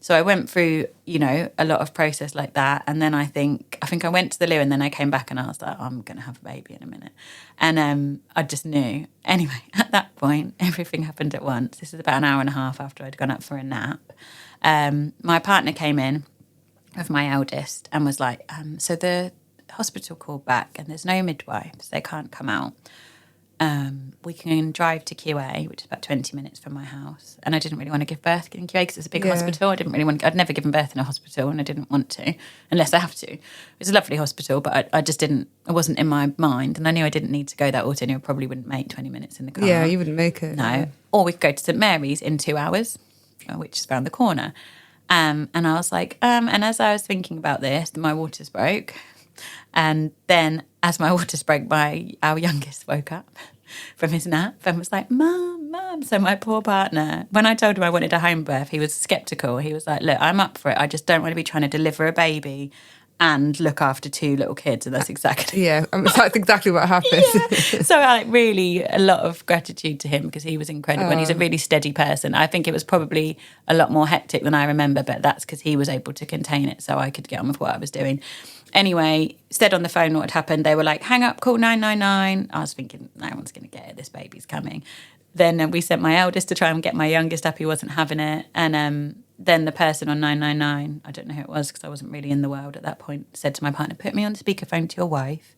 So I went through, a lot of process like that. And then I think I went to the loo, and then I came back and I was like, I'm going to have a baby in a minute. And I just knew. Anyway, at that point, everything happened at once. This is about an hour and a half after I'd gone up for a nap. My partner came in with my eldest and was like, so the hospital called back and there's no midwives. They can't come out. We can drive to QA, which is about 20 minutes from my house. And I didn't really want to give birth in QA because it's a big hospital. I didn't really want to. I'd never given birth in a hospital, and I didn't want to, unless I have to. It was a lovely hospital, but I just didn't, it wasn't in my mind. And I knew I didn't need to go that often. I probably wouldn't make 20 minutes in the car. Yeah, you wouldn't make it. No. Or we could go to St Mary's in 2 hours, which is around the corner. And I was like, and as I was thinking about this, my waters broke. And then as my waters broke, our youngest woke up from his nap and was like, Mum. So my poor partner, when I told him I wanted a home birth, he was sceptical. He was like, look, I'm up for it. I just don't want to be trying to deliver a baby and look after 2 little kids. And that's exactly... Yeah, that's exactly what happened. Yeah. So really a lot of gratitude to him because he was incredible and he's a really steady person. I think it was probably a lot more hectic than I remember, but that's because he was able to contain it so I could get on with what I was doing. Anyway, said on the phone what had happened. They were like, hang up, call 999. I was thinking, no one's going to get it. This baby's coming. Then we sent my eldest to try and get my youngest up. He wasn't having it. And then the person on 999, I don't know who it was because I wasn't really in the world at that point, said to my partner, put me on speakerphone to your wife.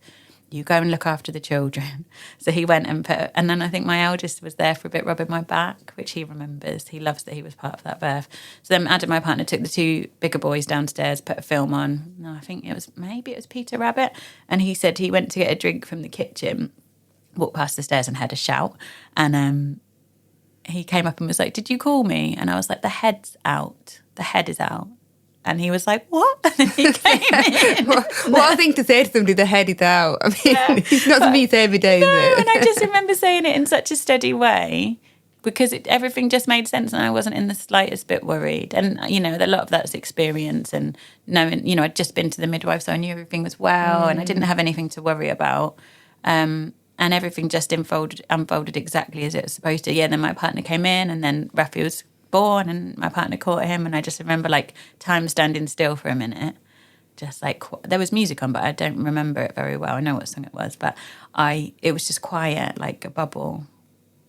You go and look after the children. So he went and and then I think my eldest was there for a bit, rubbing my back, which he remembers. He loves that he was part of that birth. So then Adam, my partner, took the 2 bigger boys downstairs, put a film on. No, I think it was Peter Rabbit. And he said he went to get a drink from the kitchen, walked past the stairs and heard a shout. And he came up and was like, did you call me? And I was like, the head's out. The head is out. And he was like, what? And then he came in. What a thing to say to somebody, the head is out. I mean, it's not something you say every day, is it? And I just remember saying it in such a steady way because everything just made sense and I wasn't in the slightest bit worried. And, a lot of that's experience and knowing, I'd just been to the midwife, so I knew everything was well and I didn't have anything to worry about. And everything just unfolded exactly as it was supposed to. Yeah, then my partner came in and then Rafi was born and my partner caught him and I just remember time standing still for a minute, just there was music on but I don't remember it very well. I know what song it was, but it was just quiet like a bubble,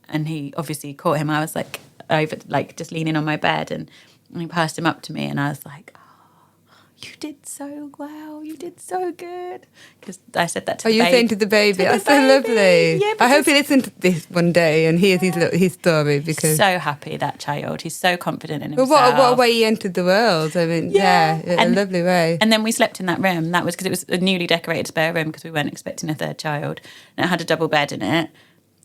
and he obviously caught him. I was over just leaning on my bed and he passed him up to me and I was like, you did so well, you did so good. Because I said that to the baby. Oh, you saying to the baby? That's so lovely. Yeah, I hope he listens to this one day and hears his story because... So happy, that child. He's so confident in himself. Well, what a way he entered the world. I mean, in a lovely way. And then we slept in that room. That was because it was a newly decorated spare room because we weren't expecting a 3rd child. And it had a double bed in it.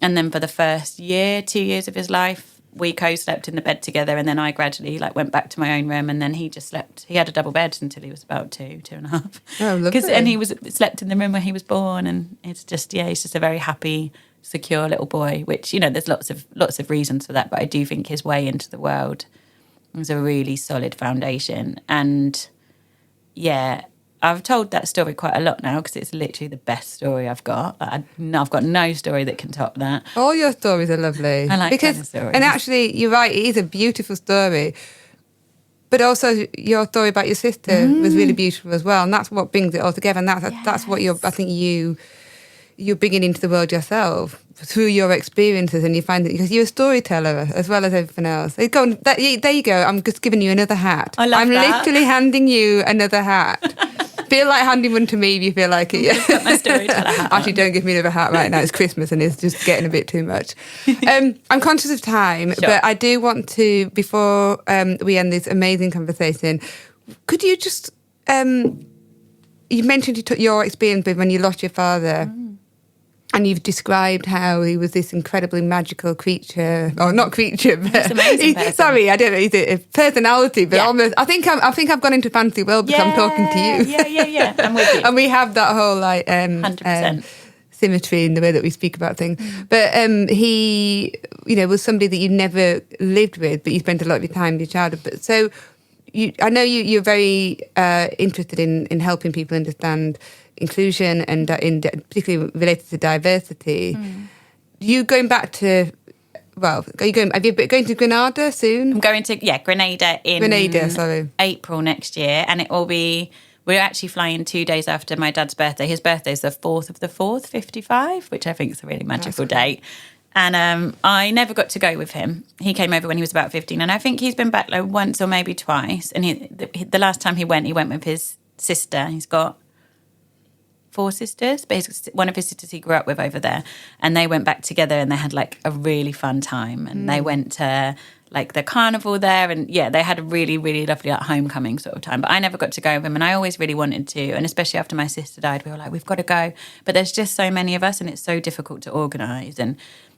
And then for the first 2 years of his life, we co-slept in the bed together, and then I gradually went back to my own room, and then he just slept. He had a double bed until he was about 2.5. Oh, lovely. And he slept in the room where he was born, and it's just he's just a very happy, secure little boy. Which there's lots of reasons for that, but I do think his way into the world was a really solid foundation. And I've told that story quite a lot now because it's literally the best story I've got. I've got no story that can top that. All your stories are lovely. I like telling stories. And actually, you're right, it is a beautiful story. But also your story about your sister was really beautiful as well. And that's what brings it all together. And that's what you're bringing into the world yourself through your experiences. And you find that because you're a storyteller as well as everything else. There you go. I'm just giving you another hat. I love that. I'm literally handing you another hat. Feel like handing one to me if you feel like it. Yeah. Got my storyteller hat. Actually, don't give me another hat right now. It's Christmas and it's just getting a bit too much. I'm conscious of time, but I do want to, before we end this amazing conversation, could you just, you mentioned you took your experience with when you lost your father. And you've described how he was this incredibly magical creature, or not creature, but sorry, I don't know, he's a personality, but almost. I think I've gone into fantasy world because I'm talking to you. Yeah. I'm with you. And we have that whole 100%. Symmetry in the way that we speak about things. But he, was somebody that you never lived with, but you spent a lot of your time in your childhood. But so, I know you're very interested in helping people understand inclusion and particularly related to diversity. You going back to Well, are you going to Grenada soon? I'm going to, Grenada in April next year. And it will be, we're actually flying 2 days after my dad's birthday. His birthday's the 4th of the 4th, 55, which I think is a really magical date. And I never got to go with him. He came over when he was about 15. And I think he's been back like once or maybe twice. And the last time he went with his sister. He's got 4 sisters, but one of his sisters he grew up with over there. And they went back together and they had like a really fun time. And they went to like the carnival there. And yeah, they had a really, really lovely like, homecoming sort of time. But I never got to go with him. And I always really wanted to. And especially after my sister died, we were like, we've got to go. But there's just so many of us and it's so difficult to organise. And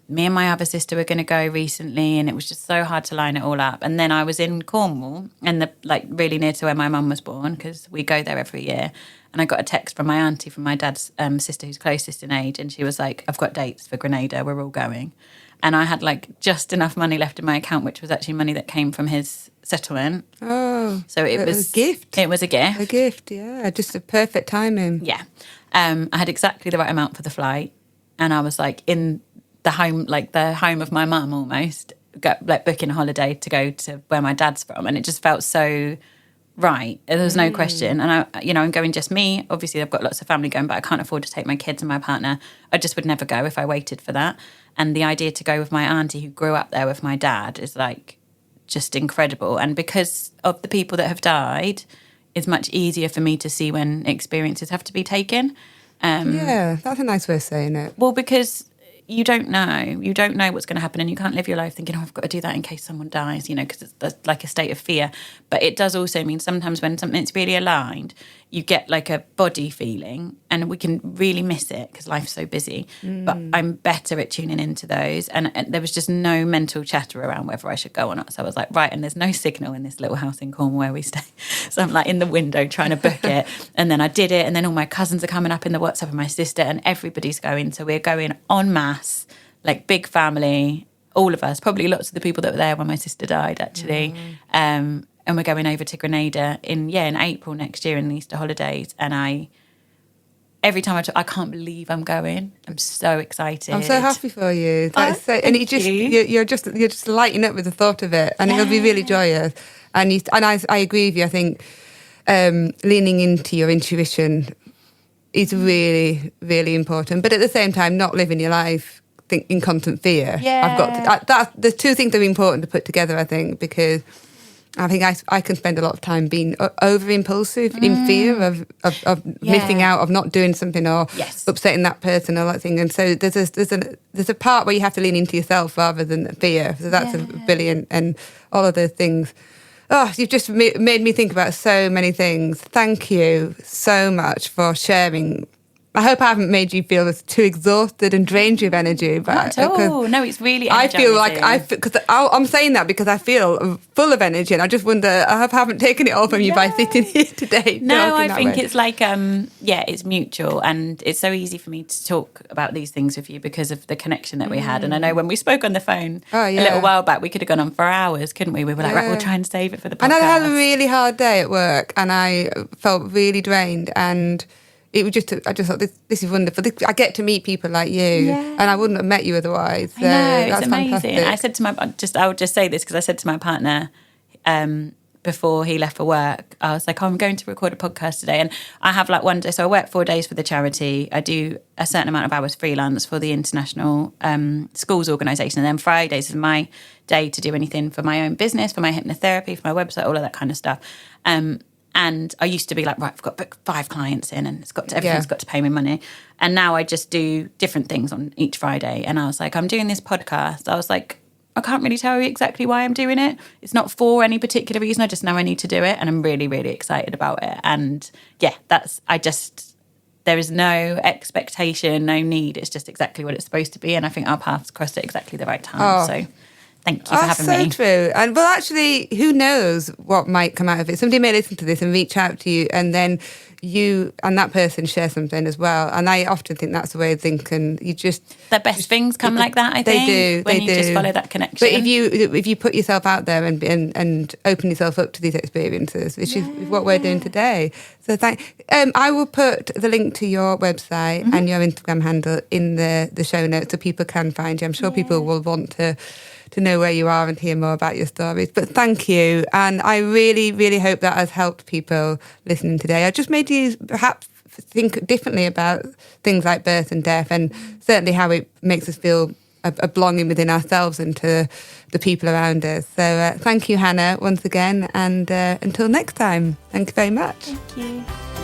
me and my other sister were going to go recently and it was just so hard to line it all up. And then I was in Cornwall and really near to where my mum was born because we go there every year. And I got a text from my auntie, from my dad's sister who's closest in age. And she was like, I've got dates for Grenada. We're all going. And I had like just enough money left in my account, which was actually money that came from his settlement. Oh, so it was a gift. It was a gift. A gift, yeah. Just a perfect timing. Yeah. I had exactly the right amount for the flight. And I was like in the home of my mum almost, booking a holiday to go to where my dad's from. And it just felt so right. There was no question. And I'm going just me. Obviously, I've got lots of family going, but I can't afford to take my kids and my partner. I just would never go if I waited for that. And the idea to go with my auntie who grew up there with my dad is like just incredible. And because of the people that have died, it's much easier for me to see when experiences have to be taken. Yeah, that's a nice way of saying it. Well, because you don't know what's going to happen and you can't live your life thinking, I've got to do that in case someone dies, because it's like a state of fear. But it does also mean sometimes when something's really aligned, you get like a body feeling and we can really miss it because life's so busy. But I'm better at tuning into those. And there was just no mental chatter around whether I should go or not. So I was like, right, and there's no signal in this little house in Cornwall where we stay. So I'm like in the window trying to book it. And then I did it. And then all my cousins are coming up in the WhatsApp and my sister and everybody's going. So we're going en masse, like big family, all of us, probably lots of the people that were there when my sister died actually. And we're going over to Grenada in April next year in the Easter holidays. And every time I can't believe I'm going. I'm so excited. I'm so happy for you. You're just lighting up with the thought of it, and it'll be really joyous. And I agree with you. I think leaning into your intuition is really, really important. But at the same time, not living your life in constant fear. Yeah. The two things are important to put together, I think, because I think I can spend a lot of time being over impulsive in fear of missing out, of not doing something or upsetting that person or that thing. And so there's a part where you have to lean into yourself rather than fear. So that's brilliant. And all of those things. Oh, you've just made me think about so many things. Thank you so much for sharing. I hope I haven't made you feel too exhausted and drained you of energy. But not at all. No, it's really energizing. I feel like because I'm saying that because I feel full of energy, and I just wonder I haven't taken it all from you by sitting here today. No, I think it's like it's mutual, and it's so easy for me to talk about these things with you because of the connection that we had. And I know when we spoke on the phone a little while back, we could have gone on for hours, couldn't we? We were like, right, we'll try and save it for the podcast. And I had a really hard day at work, and I felt really drained and. It was I just thought, this is wonderful. I get to meet people like you, and I wouldn't have met you otherwise. So I know, that's it's amazing. Fantastic. I said I would just say this because I said to my partner before he left for work, I was like, I'm going to record a podcast today. And I have like one day, so I work 4 days for the charity. I do a certain amount of hours freelance for the International Schools Organisation. And then Fridays is my day to do anything for my own business, for my hypnotherapy, for my website, all of that kind of stuff. And I used to be like, right, I've got to book 5 clients in and everything's got to pay me money. And now I just do different things on each Friday. And I was like, I'm doing this podcast. I was like, I can't really tell you exactly why I'm doing it. It's not for any particular reason. I just know I need to do it. And I'm really, really excited about it. And there is no expectation, no need. It's just exactly what it's supposed to be. And I think our paths crossed at exactly the right time. So thank you for having me. That's so true. And well, actually, who knows what might come out of it? Somebody may listen to this and reach out to you, and then you and that person share something as well. And I often think that's the way of thinking. You just the best things come like that. I think they do. Just follow that connection. But if you put yourself out there and open yourself up to these experiences, which is what we're doing today. So I will put the link to your website and your Instagram handle in the show notes so people can find you. I'm sure people will want to know where you are and hear more about your stories. But thank you. And I really, really hope that has helped people listening today. I just made you perhaps think differently about things like birth and death, and certainly how it makes us feel a belonging within ourselves and to the people around us. So thank you, Hannah, once again. And until next time, thank you very much. Thank you.